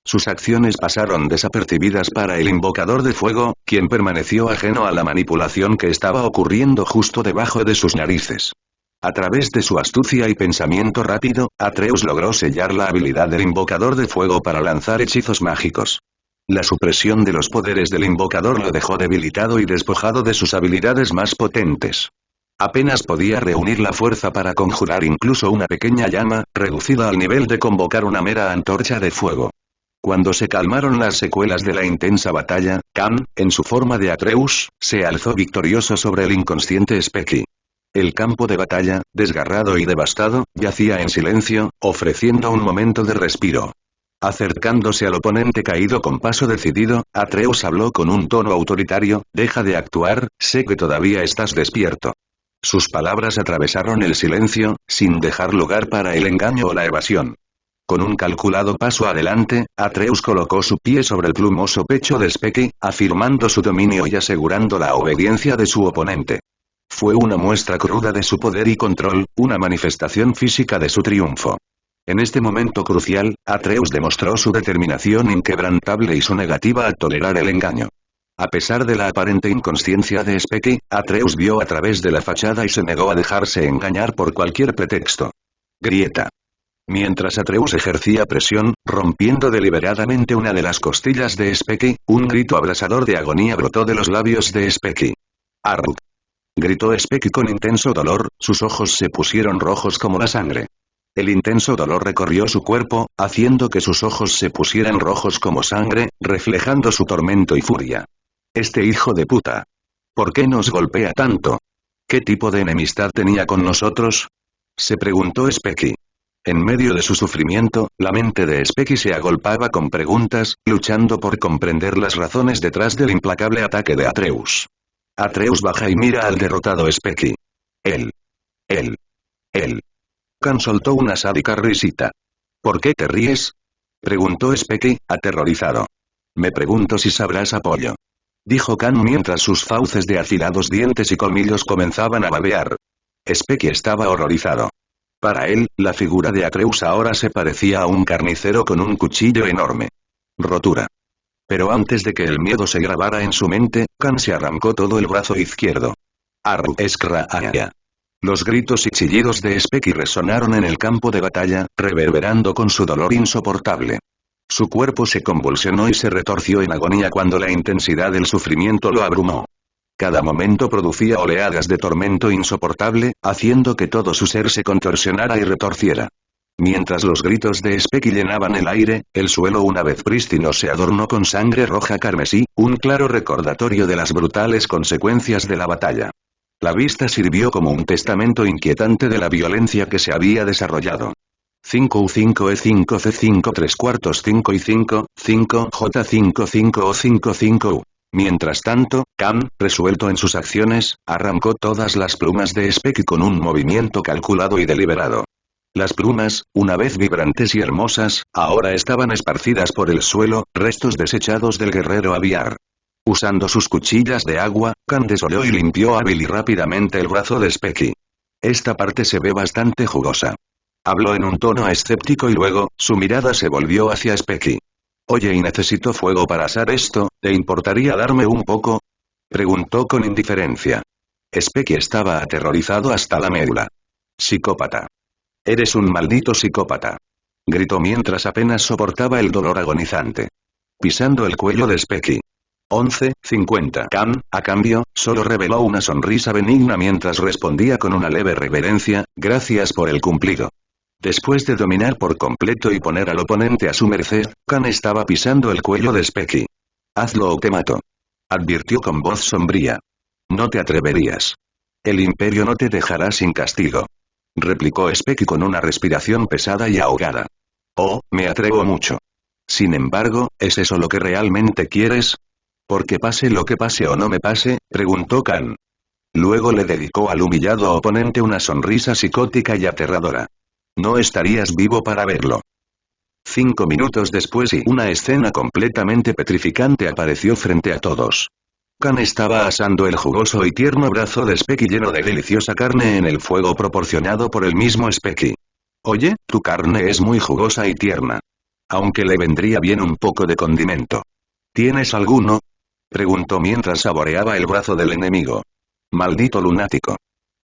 S1: Sus acciones pasaron desapercibidas para el invocador de fuego, quien permaneció ajeno a la manipulación que estaba ocurriendo justo debajo de sus narices. A través de su astucia y pensamiento rápido, Atreus logró sellar la habilidad del invocador de fuego para lanzar hechizos mágicos. La supresión de los poderes del invocador lo dejó debilitado y despojado de sus habilidades más potentes. Apenas podía reunir la fuerza para conjurar incluso una pequeña llama, reducida al nivel de convocar una mera antorcha de fuego. Cuando se calmaron las secuelas de la intensa batalla, Khan, en su forma de Atreus, se alzó victorioso sobre el inconsciente Speki. El campo de batalla, desgarrado y devastado, yacía en silencio, ofreciendo un momento de respiro. Acercándose al oponente caído con paso decidido, Atreus habló con un tono autoritario: «Deja de actuar, sé que todavía estás despierto». Sus palabras atravesaron el silencio, sin dejar lugar para el engaño o la evasión. Con un calculado paso adelante, Atreus colocó su pie sobre el plumoso pecho de Speki, afirmando su dominio y asegurando la obediencia de su oponente. Fue una muestra cruda de su poder y control, una manifestación física de su triunfo. En este momento crucial, Atreus demostró su determinación inquebrantable y su negativa a tolerar el engaño. A pesar de la aparente inconsciencia de Speki, Atreus vio a través de la fachada y se negó a dejarse engañar por cualquier pretexto. Grieta. Mientras Atreus ejercía presión, rompiendo deliberadamente una de las costillas de Speki, un grito abrasador de agonía brotó de los labios de Speki. «Arrgh», gritó Speki con intenso dolor, sus ojos se pusieron rojos como la sangre. El intenso dolor recorrió su cuerpo, haciendo que sus ojos se pusieran rojos como sangre, reflejando su tormento y furia. «Este hijo de puta. ¿Por qué nos golpea tanto? ¿Qué tipo de enemistad tenía con nosotros?», se preguntó Speki. En medio de su sufrimiento, la mente de Speki se agolpaba con preguntas, luchando por comprender las razones detrás del implacable ataque de Atreus. Atreus baja y mira al derrotado Speki. Él. Khan soltó una sádica risita. «¿Por qué te ríes?», preguntó Speki, aterrorizado. «Me pregunto si sabrás apoyo», dijo Khan mientras sus fauces de afilados dientes y colmillos comenzaban a babear. Speki estaba horrorizado. Para él, la figura de Atreus ahora se parecía a un carnicero con un cuchillo enorme. Rotura. Pero antes de que el miedo se grabara en su mente, Khan se arrancó todo el brazo izquierdo. «Arrgh, Skra-aya». Los gritos y chillidos de Speki resonaron en el campo de batalla, reverberando con su dolor insoportable. Su cuerpo se convulsionó y se retorció en agonía cuando la intensidad del sufrimiento lo abrumó. Cada momento producía oleadas de tormento insoportable, haciendo que todo su ser se contorsionara y retorciera. Mientras los gritos de Speki llenaban el aire, el suelo una vez prístino se adornó con sangre roja carmesí, un claro recordatorio de las brutales consecuencias de la batalla. La vista sirvió como un testamento inquietante de la violencia que se había desarrollado. 5U5E5C5 3/4 5 y 5, 5J5 5O 5 5U. Mientras tanto, Khan, resuelto en sus acciones, arrancó todas las plumas de Speki con un movimiento calculado y deliberado. Las plumas, una vez vibrantes y hermosas, ahora estaban esparcidas por el suelo, restos desechados del guerrero aviar. Usando sus cuchillas de agua, Khan desoló y limpió hábil y rápidamente el brazo de Speki. «Esta parte se ve bastante jugosa», habló en un tono escéptico y luego, su mirada se volvió hacia Speki. Oye, y necesito fuego para asar esto, ¿te importaría darme un poco? Preguntó con indiferencia. Specky estaba aterrorizado hasta la médula. Psicópata. Eres un maldito psicópata. Gritó mientras apenas soportaba el dolor agonizante. Pisando el cuello de Specky. 11:50. Cam, a cambio, solo reveló una sonrisa benigna mientras respondía con una leve reverencia, gracias por el cumplido. Después de dominar por completo y poner al oponente a su merced, Khan estaba pisando el cuello de Specky. Hazlo o te mato. Advirtió con voz sombría. No te atreverías. El imperio no te dejará sin castigo. Replicó Specky con una respiración pesada y ahogada. Oh, me atrevo mucho. Sin embargo, ¿es eso lo que realmente quieres? Porque pase lo que pase o no me pase, preguntó Khan. Luego le dedicó al humillado oponente una sonrisa psicótica y aterradora. No estarías vivo para verlo. 5 minutos después y una escena completamente petrificante apareció frente a todos. Khan estaba asando el jugoso y tierno brazo de Specky lleno de deliciosa carne en el fuego proporcionado por el mismo Specky. Oye, tu carne es muy jugosa y tierna. Aunque le vendría bien un poco de condimento. ¿Tienes alguno? Preguntó mientras saboreaba el brazo del enemigo. Maldito lunático.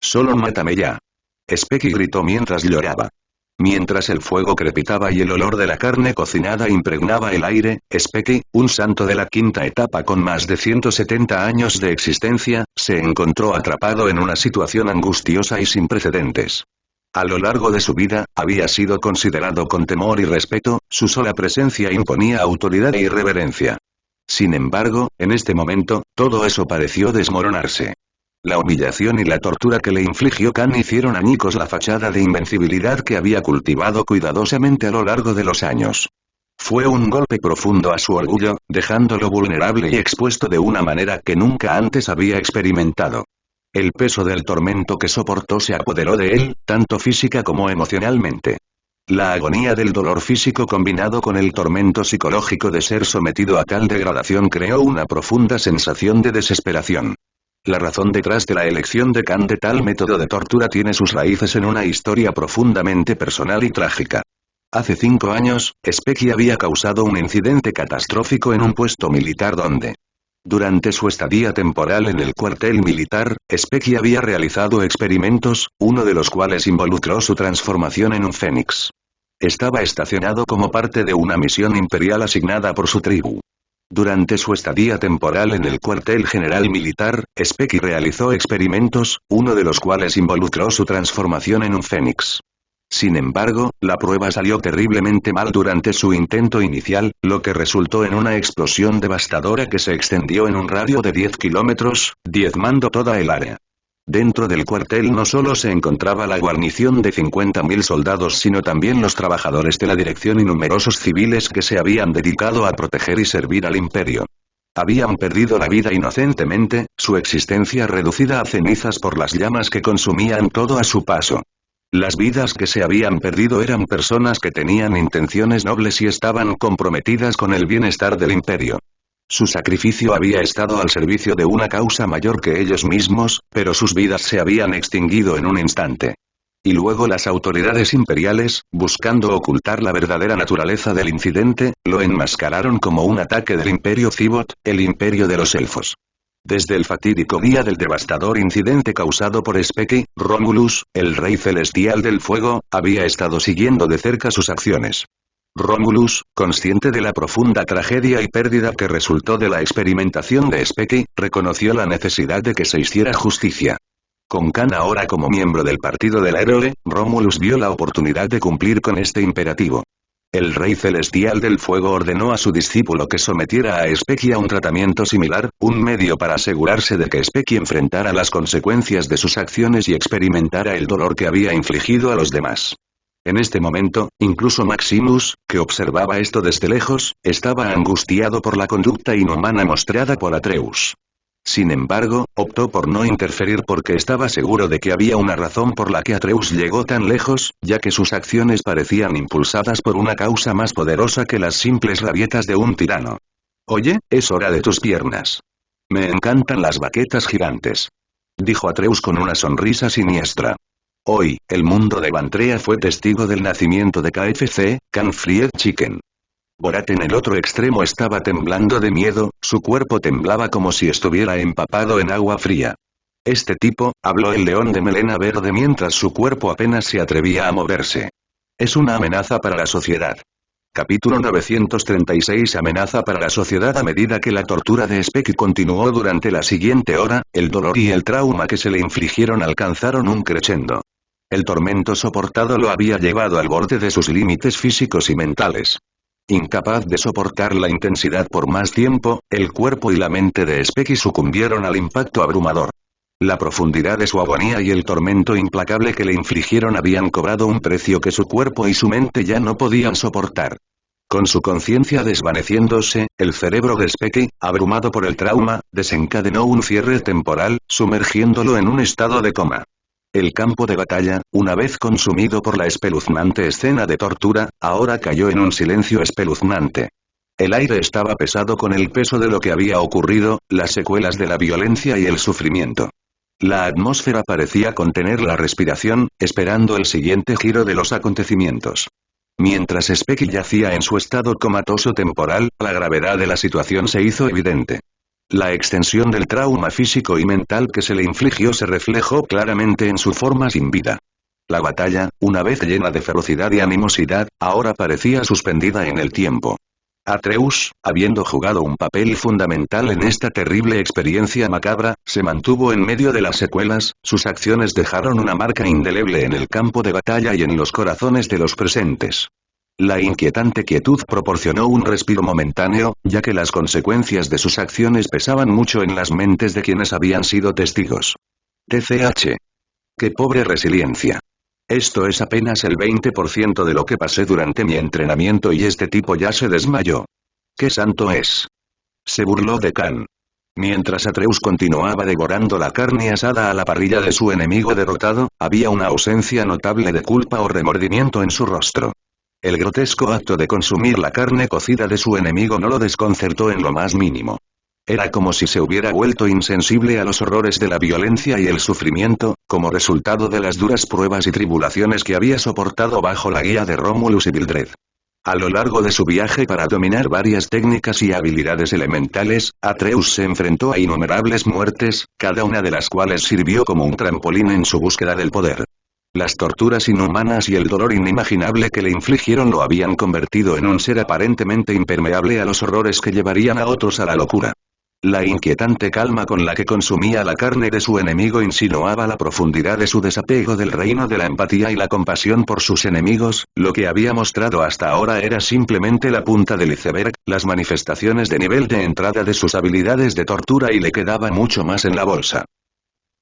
S1: Solo mátame ya. Specky gritó mientras lloraba. Mientras el fuego crepitaba y el olor de la carne cocinada impregnaba el aire, Specky, un santo de la quinta etapa con más de 170 años de existencia, se encontró atrapado en una situación angustiosa y sin precedentes. A lo largo de su vida, había sido considerado con temor y respeto, su sola presencia imponía autoridad e irreverencia. Sin embargo, en este momento, todo eso pareció desmoronarse. La humillación y la tortura que le infligió Khan hicieron añicos la fachada de invencibilidad que había cultivado cuidadosamente a lo largo de los años. Fue un golpe profundo a su orgullo, dejándolo vulnerable y expuesto de una manera que nunca antes había experimentado. El peso del tormento que soportó se apoderó de él, tanto física como emocionalmente. La agonía del dolor físico combinado con el tormento psicológico de ser sometido a tal degradación creó una profunda sensación de desesperación. La razón detrás de la elección de Khan de tal método de tortura tiene sus raíces en una historia profundamente personal y trágica. Hace 5 años, Specky había causado un incidente catastrófico en un puesto militar donde, durante su estadía temporal en el cuartel militar, Specky había realizado experimentos, uno de los cuales involucró su transformación en un fénix. Estaba estacionado como parte de una misión imperial asignada por su tribu. Durante su estadía temporal en el cuartel general militar, Specky realizó experimentos, uno de los cuales involucró su transformación en un fénix. Sin embargo, la prueba salió terriblemente mal durante su intento inicial, lo que resultó en una explosión devastadora que se extendió en un radio de 10 kilómetros, diezmando toda el área. Dentro del cuartel no solo se encontraba la guarnición de 50.000 soldados sino también los trabajadores de la dirección y numerosos civiles que se habían dedicado a proteger y servir al imperio. Habían perdido la vida inocentemente, su existencia reducida a cenizas por las llamas que consumían todo a su paso. Las vidas que se habían perdido eran personas que tenían intenciones nobles y estaban comprometidas con el bienestar del imperio. Su sacrificio había estado al servicio de una causa mayor que ellos mismos, pero sus vidas se habían extinguido en un instante. Y luego las autoridades imperiales, buscando ocultar la verdadera naturaleza del incidente, lo enmascararon como un ataque del Imperio Cibot, el imperio de los elfos. Desde el fatídico día del devastador incidente causado por Specky, Romulus, el rey celestial del fuego, había estado siguiendo de cerca sus acciones. Romulus, consciente de la profunda tragedia y pérdida que resultó de la experimentación de Specky, reconoció la necesidad de que se hiciera justicia. Con Khan ahora como miembro del partido del héroe, Romulus vio la oportunidad de cumplir con este imperativo. El rey celestial del fuego ordenó a su discípulo que sometiera a Specky a un tratamiento similar, un medio para asegurarse de que Specky enfrentara las consecuencias de sus acciones y experimentara el dolor que había infligido a los demás. En este momento, incluso Maximus, que observaba esto desde lejos, estaba angustiado por la conducta inhumana mostrada por Atreus. Sin embargo, optó por no interferir porque estaba seguro de que había una razón por la que Atreus llegó tan lejos, ya que sus acciones parecían impulsadas por una causa más poderosa que las simples rabietas de un tirano. «Oye, es hora de tus piernas. Me encantan las baquetas gigantes», dijo Atreus con una sonrisa siniestra. Hoy, el mundo de Vantrea fue testigo del nacimiento de KFC, Can Fried Chicken. Borat en el otro extremo estaba temblando de miedo, su cuerpo temblaba como si estuviera empapado en agua fría. Este tipo, habló el león de melena verde mientras su cuerpo apenas se atrevía a moverse. Es una amenaza para la sociedad. Capítulo 936 Amenaza para la sociedad. A medida que la tortura de Specky continuó durante la siguiente hora, el dolor y el trauma que se le infligieron alcanzaron un crescendo. El tormento soportado lo había llevado al borde de sus límites físicos y mentales. Incapaz de soportar la intensidad por más tiempo, el cuerpo y la mente de Specky sucumbieron al impacto abrumador. La profundidad de su agonía y el tormento implacable que le infligieron habían cobrado un precio que su cuerpo y su mente ya no podían soportar. Con su conciencia desvaneciéndose, el cerebro de Specky, abrumado por el trauma, desencadenó un cierre temporal, sumergiéndolo en un estado de coma. El campo de batalla, una vez consumido por la espeluznante escena de tortura, ahora cayó en un silencio espeluznante. El aire estaba pesado con el peso de lo que había ocurrido, las secuelas de la violencia y el sufrimiento. La atmósfera parecía contener la respiración, esperando el siguiente giro de los acontecimientos. Mientras Specky yacía en su estado comatoso temporal, la gravedad de la situación se hizo evidente. La extensión del trauma físico y mental que se le infligió se reflejó claramente en su forma sin vida. La batalla, una vez llena de ferocidad y animosidad, ahora parecía suspendida en el tiempo. Atreus, habiendo jugado un papel fundamental en esta terrible experiencia macabra, se mantuvo en medio de las secuelas, sus acciones dejaron una marca indeleble en el campo de batalla y en los corazones de los presentes. La inquietante quietud proporcionó un respiro momentáneo, ya que las consecuencias de sus acciones pesaban mucho en las mentes de quienes habían sido testigos. TCH. ¡Qué pobre resiliencia! Esto es apenas el 20% de lo que pasé durante mi entrenamiento y este tipo ya se desmayó. ¡Qué santo es! Se burló de Khan. Mientras Atreus continuaba devorando la carne asada a la parrilla de su enemigo derrotado, había una ausencia notable de culpa o remordimiento en su rostro. El grotesco acto de consumir la carne cocida de su enemigo no lo desconcertó en lo más mínimo. Era como si se hubiera vuelto insensible a los horrores de la violencia y el sufrimiento, como resultado de las duras pruebas y tribulaciones que había soportado bajo la guía de Romulus y Mildred. A lo largo de su viaje para dominar varias técnicas y habilidades elementales, Atreus se enfrentó a innumerables muertes, cada una de las cuales sirvió como un trampolín en su búsqueda del poder. Las torturas inhumanas y el dolor inimaginable que le infligieron lo habían convertido en un ser aparentemente impermeable a los horrores que llevarían a otros a la locura. La inquietante calma con la que consumía la carne de su enemigo insinuaba la profundidad de su desapego del reino de la empatía y la compasión por sus enemigos. Lo que había mostrado hasta ahora era simplemente la punta del iceberg, las manifestaciones de nivel de entrada de sus habilidades de tortura, y le quedaba mucho más en la bolsa.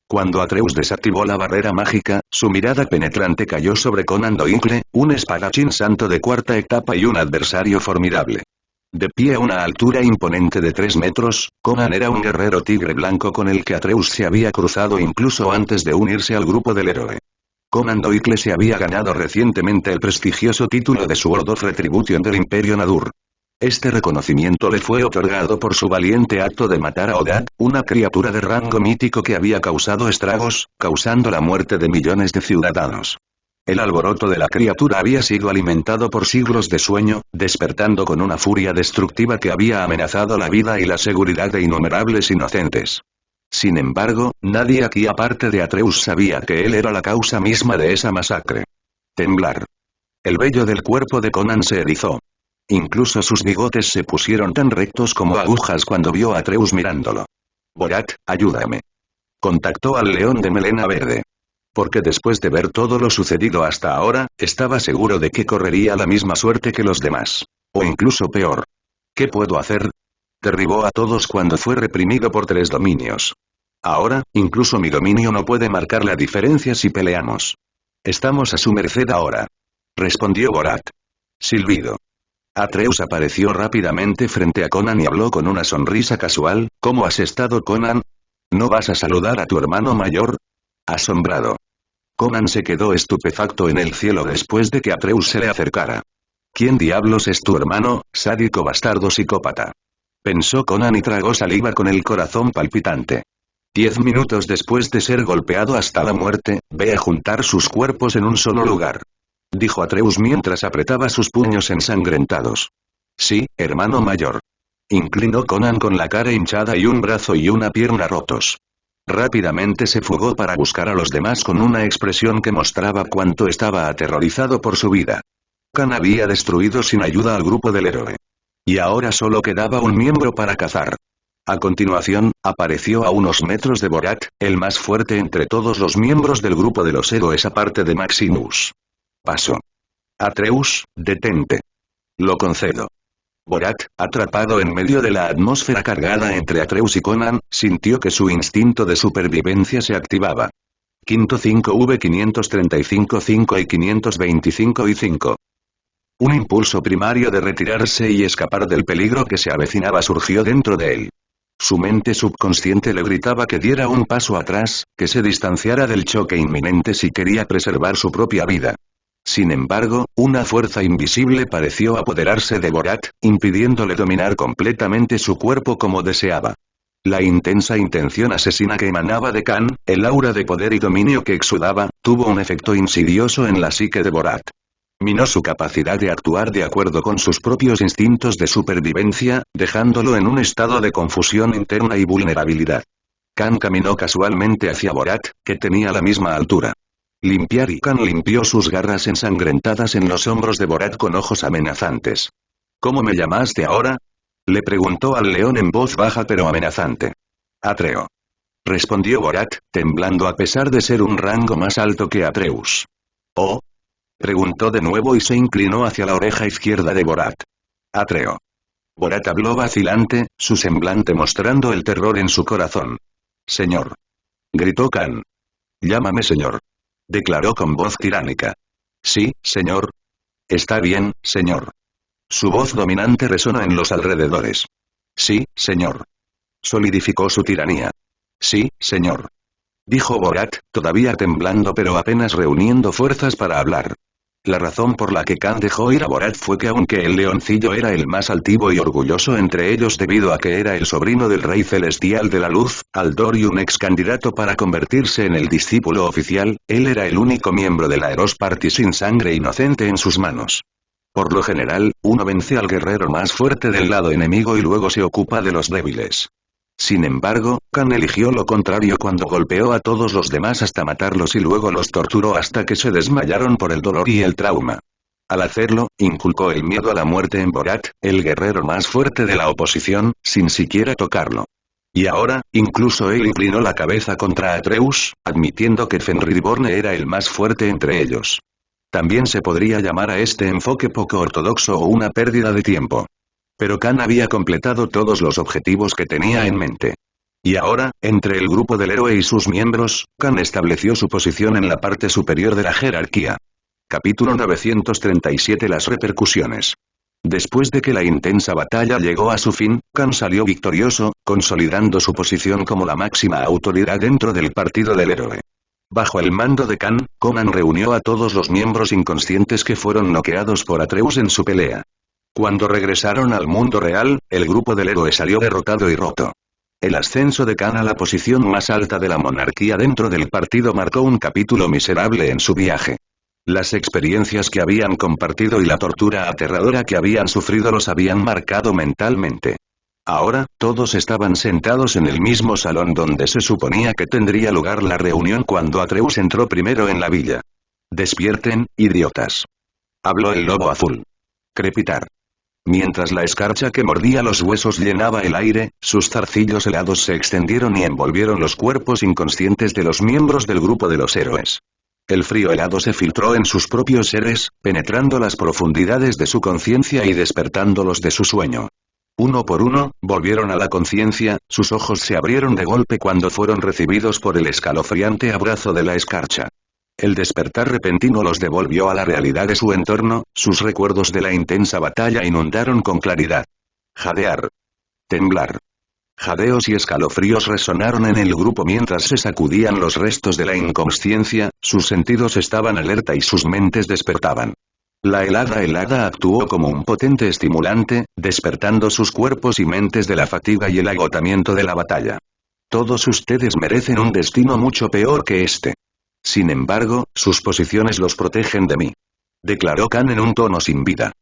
S1: Cuando Atreus desactivó la barrera mágica, su mirada penetrante cayó sobre Conan Doyle, un espadachín santo de cuarta etapa y un adversario formidable. De pie a una altura imponente de 3 metros, Conan era un guerrero tigre blanco con el que Atreus se había cruzado incluso antes de unirse al grupo del héroe. Conan Doyle se había ganado recientemente el prestigioso título de Sword of Retribution del Imperio Nadur. Este reconocimiento le fue otorgado por su valiente acto de matar a Odat, una criatura de rango mítico que había causado estragos, causando la muerte de millones de ciudadanos. El alboroto de la criatura había sido alimentado por siglos de sueño, despertando con una furia destructiva que había amenazado la vida y la seguridad de innumerables inocentes. Sin embargo, nadie aquí aparte de Atreus sabía que él era la causa misma de esa masacre. Temblar. El vello del cuerpo de Conan se erizó. Incluso sus bigotes se pusieron tan rectos como agujas cuando vio a Atreus mirándolo. Borat, ayúdame. Contactó al león de melena verde. Porque después de ver todo lo sucedido hasta ahora, estaba seguro de que correría la misma suerte que los demás. O incluso peor. ¿Qué puedo hacer? Derribó a todos cuando fue reprimido por 3 dominios. Ahora, incluso mi dominio no puede marcar la diferencia si peleamos. Estamos a su merced ahora. Respondió Borat. Silbido. Atreus apareció rápidamente frente a Conan y habló con una sonrisa casual. ¿Cómo has estado, Conan? ¿No vas a saludar a tu hermano mayor? Asombrado. Conan se quedó estupefacto en el cielo después de que Atreus se le acercara. ¿Quién diablos es tu hermano, sádico bastardo psicópata? Pensó Conan y tragó saliva con el corazón palpitante. 10 minutos después de ser golpeado hasta la muerte, ve a juntar sus cuerpos en un solo lugar. Dijo Atreus mientras apretaba sus puños ensangrentados. Sí, hermano mayor. Inclinó Conan con la cara hinchada y un brazo y una pierna rotos. Rápidamente se fugó para buscar a los demás con una expresión que mostraba cuánto estaba aterrorizado por su vida. Khan había destruido sin ayuda al grupo del héroe. Y ahora solo quedaba un miembro para cazar. A continuación, apareció a unos metros de Borat, el más fuerte entre todos los miembros del grupo de los héroes aparte de Maximus. Paso. Atreus, detente. Lo concedo. Borat, atrapado en medio de la atmósfera cargada entre Atreus y Conan, sintió que su instinto de supervivencia se activaba. Quinto 5V 535 5 y 525 y 5. Un impulso primario de retirarse y escapar del peligro que se avecinaba surgió dentro de él. Su mente subconsciente le gritaba que diera un paso atrás, que se distanciara del choque inminente si quería preservar su propia vida. Sin embargo, una fuerza invisible pareció apoderarse de Borat, impidiéndole dominar completamente su cuerpo como deseaba. La intensa intención asesina que emanaba de Khan, el aura de poder y dominio que exudaba, tuvo un efecto insidioso en la psique de Borat. Minó su capacidad de actuar de acuerdo con sus propios instintos de supervivencia, dejándolo en un estado de confusión interna y vulnerabilidad. Khan caminó casualmente hacia Borat, que tenía la misma altura. Khan limpió sus garras ensangrentadas en los hombros de Borat con ojos amenazantes. ¿Cómo me llamaste ahora? Le preguntó al león en voz baja pero amenazante. Atreo. Respondió Borat, temblando a pesar de ser un rango más alto que Atreus. ¿Oh? Preguntó de nuevo y se inclinó hacia la oreja izquierda de Borat. Atreo. Borat habló vacilante, su semblante mostrando el terror en su corazón. Señor. Gritó Khan. Llámame señor. Declaró con voz tiránica. Sí, señor. Está bien, señor. Su voz dominante resonó en los alrededores. Sí, señor. Solidificó su tiranía. Sí, señor. Dijo Borat, todavía temblando pero apenas reuniendo fuerzas para hablar. La razón por la que Khan dejó ir a Borat fue que aunque el leoncillo era el más altivo y orgulloso entre ellos debido a que era el sobrino del rey celestial de la luz, Aldor y un ex candidato para convertirse en el discípulo oficial, él era el único miembro de la Eros Party sin sangre inocente en sus manos. Por lo general, uno vence al guerrero más fuerte del lado enemigo y luego se ocupa de los débiles. Sin embargo, Khan eligió lo contrario cuando golpeó a todos los demás hasta matarlos y luego los torturó hasta que se desmayaron por el dolor y el trauma. Al hacerlo, inculcó el miedo a la muerte en Borat, el guerrero más fuerte de la oposición, sin siquiera tocarlo. Y ahora, incluso él inclinó la cabeza contra Atreus, admitiendo que Fenrirborn era el más fuerte entre ellos. También se podría llamar a este enfoque poco ortodoxo o una pérdida de tiempo. Pero Khan había completado todos los objetivos que tenía en mente. Y ahora, entre el grupo del héroe y sus miembros, Khan estableció su posición en la parte superior de la jerarquía. Capítulo 937 Las repercusiones. Después de que la intensa batalla llegó a su fin, Khan salió victorioso, consolidando su posición como la máxima autoridad dentro del partido del héroe. Bajo el mando de Khan, Conan reunió a todos los miembros inconscientes que fueron noqueados por Atreus en su pelea. Cuando regresaron al mundo real, el grupo del héroe salió derrotado y roto. El ascenso de Khan a la posición más alta de la monarquía dentro del partido marcó un capítulo miserable en su viaje. Las experiencias que habían compartido y la tortura aterradora que habían sufrido los habían marcado mentalmente. Ahora, todos estaban sentados en el mismo salón donde se suponía que tendría lugar la reunión cuando Atreus entró primero en la villa. «Despierten, idiotas», habló el lobo azul. Crepitar. Mientras la escarcha que mordía los huesos llenaba el aire, sus zarcillos helados se extendieron y envolvieron los cuerpos inconscientes de los miembros del grupo de los héroes. El frío helado se filtró en sus propios seres, penetrando las profundidades de su conciencia y despertándolos de su sueño. Uno por uno, volvieron a la conciencia, sus ojos se abrieron de golpe cuando fueron recibidos por el escalofriante abrazo de la escarcha. El despertar repentino los devolvió a la realidad de su entorno, sus recuerdos de la intensa batalla inundaron con claridad. Jadear. Temblar. Jadeos y escalofríos resonaron en el grupo mientras se sacudían los restos de la inconsciencia, sus sentidos estaban alerta y sus mentes despertaban. La helada actuó como un potente estimulante, despertando sus cuerpos y mentes de la fatiga y el agotamiento de la batalla. Todos ustedes merecen un destino mucho peor que este. Sin embargo, sus posiciones los protegen de mí. Declaró Khan en un tono sin vida.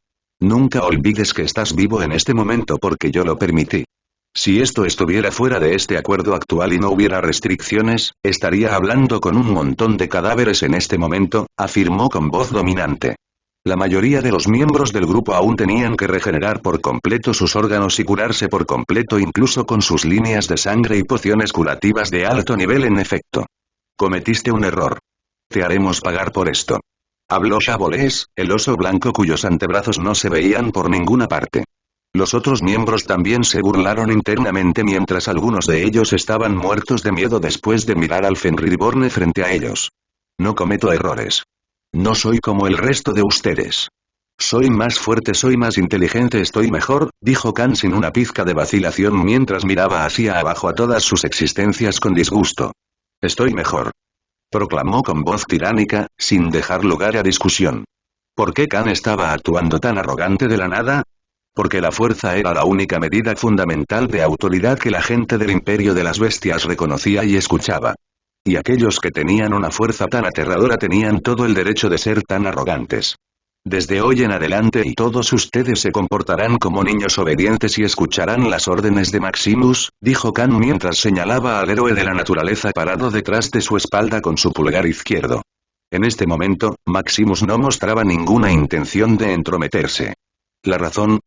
S1: Nunca olvides que estás vivo en este momento porque yo lo permití. Si esto estuviera fuera de este acuerdo actual y no hubiera restricciones, estaría hablando con un montón de cadáveres en este momento, afirmó con voz dominante. La mayoría de los miembros del grupo aún tenían que regenerar por completo sus órganos y curarse por completo incluso con sus líneas de sangre y pociones curativas de alto nivel en efecto. Cometiste un error. Te haremos pagar por esto. Habló Chabolés, el oso blanco cuyos antebrazos no se veían por ninguna parte. Los otros miembros también se burlaron internamente mientras algunos de ellos estaban muertos de miedo después de mirar al Fenrirborn frente a ellos. No cometo errores. No soy como el resto de ustedes. Soy más fuerte, soy más inteligente, estoy mejor, dijo Khan sin una pizca de vacilación mientras miraba hacia abajo a todas sus existencias con disgusto. Estoy mejor. Proclamó con voz tiránica, sin dejar lugar a discusión. ¿Por qué Khan estaba actuando tan arrogante de la nada? Porque la fuerza era la única medida fundamental de autoridad que la gente del Imperio de las Bestias reconocía y escuchaba. Y aquellos que tenían una fuerza tan aterradora tenían todo el derecho de ser tan arrogantes. Desde hoy en adelante y todos ustedes se comportarán como niños obedientes y escucharán las órdenes de Maximus, dijo Khan mientras señalaba al héroe de la naturaleza parado detrás de su espalda con su pulgar izquierdo. En este momento, Maximus no mostraba ninguna intención de entrometerse. La razón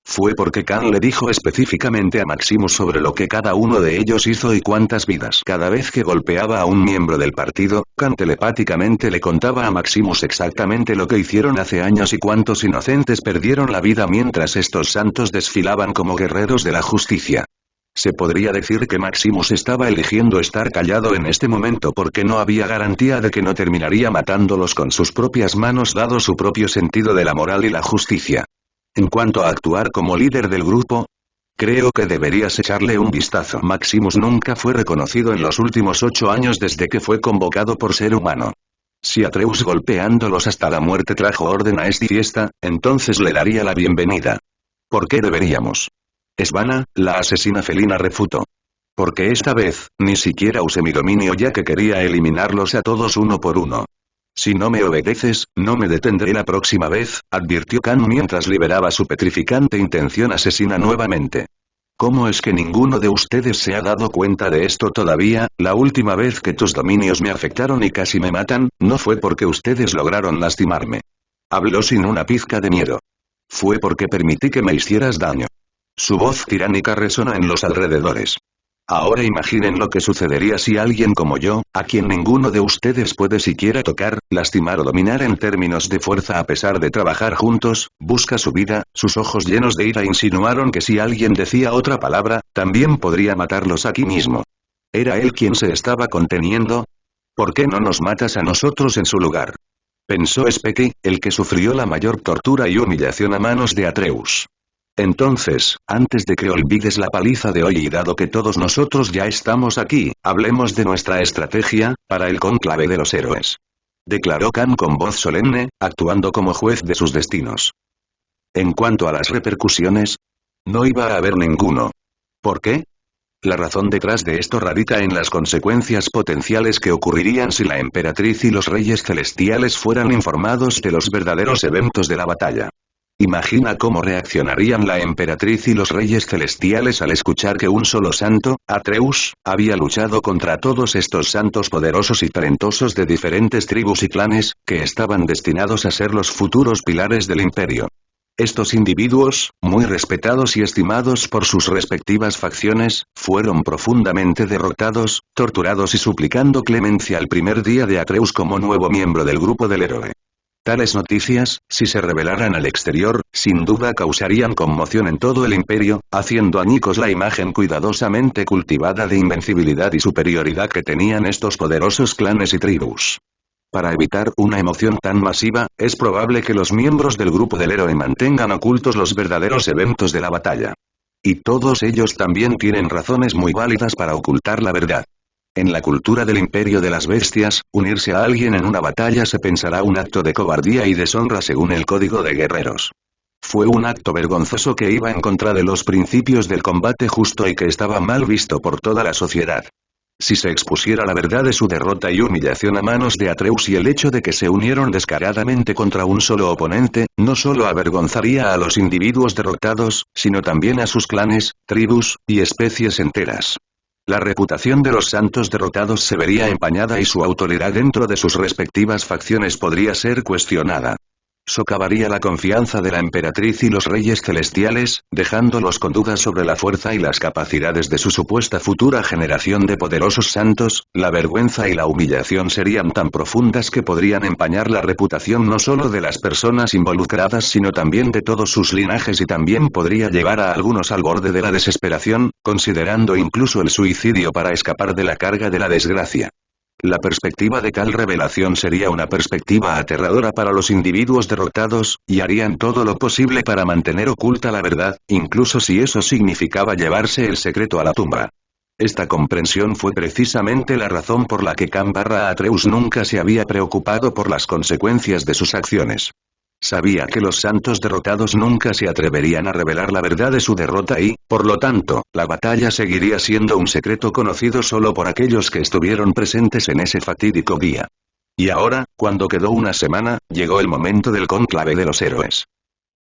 S1: fue porque Khan le dijo específicamente a Maximus sobre lo que cada uno de ellos hizo y cuántas vidas. Cada vez que golpeaba a un miembro del partido, Khan telepáticamente le contaba a Maximus exactamente lo que hicieron hace años y cuántos inocentes perdieron la vida mientras estos santos desfilaban como guerreros de la justicia. Se podría decir que Maximus estaba eligiendo estar callado en este momento porque no había garantía de que no terminaría matándolos con sus propias manos dado su propio sentido de la moral y la justicia. En cuanto a actuar como líder del grupo, creo que deberías echarle un vistazo. Maximus nunca fue reconocido en los últimos 8 años desde que fue convocado por ser humano. Si Atreus golpeándolos hasta la muerte trajo orden a esta fiesta, entonces le daría la bienvenida. ¿Por qué deberíamos? Esvana, la asesina felina refutó. Porque esta vez, ni siquiera usé mi dominio ya que quería eliminarlos a todos uno por uno. Si no me obedeces, no me detendré la próxima vez, advirtió Khan mientras liberaba su petrificante intención asesina nuevamente. ¿Cómo es que ninguno de ustedes se ha dado cuenta de esto todavía? La última vez que tus dominios me afectaron y casi me matan, no fue porque ustedes lograron lastimarme. Habló sin una pizca de miedo. Fue porque permití que me hicieras daño. Su voz tiránica resonó en los alrededores. Ahora imaginen lo que sucedería si alguien como yo, a quien ninguno de ustedes puede siquiera tocar, lastimar o dominar en términos de fuerza a pesar de trabajar juntos, busca su vida. Sus ojos llenos de ira insinuaron que si alguien decía otra palabra, también podría matarlos aquí mismo. ¿Era él quien se estaba conteniendo? ¿Por qué no nos matas a nosotros en su lugar? Pensó Speki, el que sufrió la mayor tortura y humillación a manos de Atreus. Entonces, antes de que olvides la paliza de hoy y dado que todos nosotros ya estamos aquí, hablemos de nuestra estrategia, para el cónclave de los héroes. Declaró Khan con voz solemne, actuando como juez de sus destinos. En cuanto a las repercusiones, no iba a haber ninguno. ¿Por qué? La razón detrás de esto radica en las consecuencias potenciales que ocurrirían si la emperatriz y los reyes celestiales fueran informados de los verdaderos eventos de la batalla. Imagina cómo reaccionarían la emperatriz y los reyes celestiales al escuchar que un solo santo, Atreus, había luchado contra todos estos santos poderosos y talentosos de diferentes tribus y clanes, que estaban destinados a ser los futuros pilares del imperio. Estos individuos, muy respetados y estimados por sus respectivas facciones, fueron profundamente derrotados, torturados y suplicando clemencia el primer día de Atreus como nuevo miembro del grupo del héroe. Tales noticias, si se revelaran al exterior, sin duda causarían conmoción en todo el imperio, haciendo añicos la imagen cuidadosamente cultivada de invencibilidad y superioridad que tenían estos poderosos clanes y tribus. Para evitar una emoción tan masiva, es probable que los miembros del grupo del héroe mantengan ocultos los verdaderos eventos de la batalla. Y todos ellos también tienen razones muy válidas para ocultar la verdad. En la cultura del Imperio de las Bestias, unirse a alguien en una batalla se pensará un acto de cobardía y deshonra según el código de guerreros. Fue un acto vergonzoso que iba en contra de los principios del combate justo y que estaba mal visto por toda la sociedad. Si se expusiera la verdad de su derrota y humillación a manos de Atreus y el hecho de que se unieron descaradamente contra un solo oponente, no solo avergonzaría a los individuos derrotados, sino también a sus clanes, tribus, y especies enteras. La reputación de los santos derrotados se vería empañada y su autoridad dentro de sus respectivas facciones podría ser cuestionada. Socavaría la confianza de la emperatriz y los reyes celestiales, dejándolos con dudas sobre la fuerza y las capacidades de su supuesta futura generación de poderosos santos. La vergüenza y la humillación serían tan profundas que podrían empañar la reputación no solo de las personas involucradas sino también de todos sus linajes y también podría llevar a algunos al borde de la desesperación, considerando incluso el suicidio para escapar de la carga de la desgracia. La perspectiva de tal revelación sería una perspectiva aterradora para los individuos derrotados, y harían todo lo posible para mantener oculta la verdad, incluso si eso significaba llevarse el secreto a la tumba. Esta comprensión fue precisamente la razón por la que Atreus nunca se había preocupado por las consecuencias de sus acciones. Sabía que los santos derrotados nunca se atreverían a revelar la verdad de su derrota y, por lo tanto, la batalla seguiría siendo un secreto conocido solo por aquellos que estuvieron presentes en ese fatídico día. Y ahora, cuando quedó una semana, llegó el momento del cónclave de los héroes.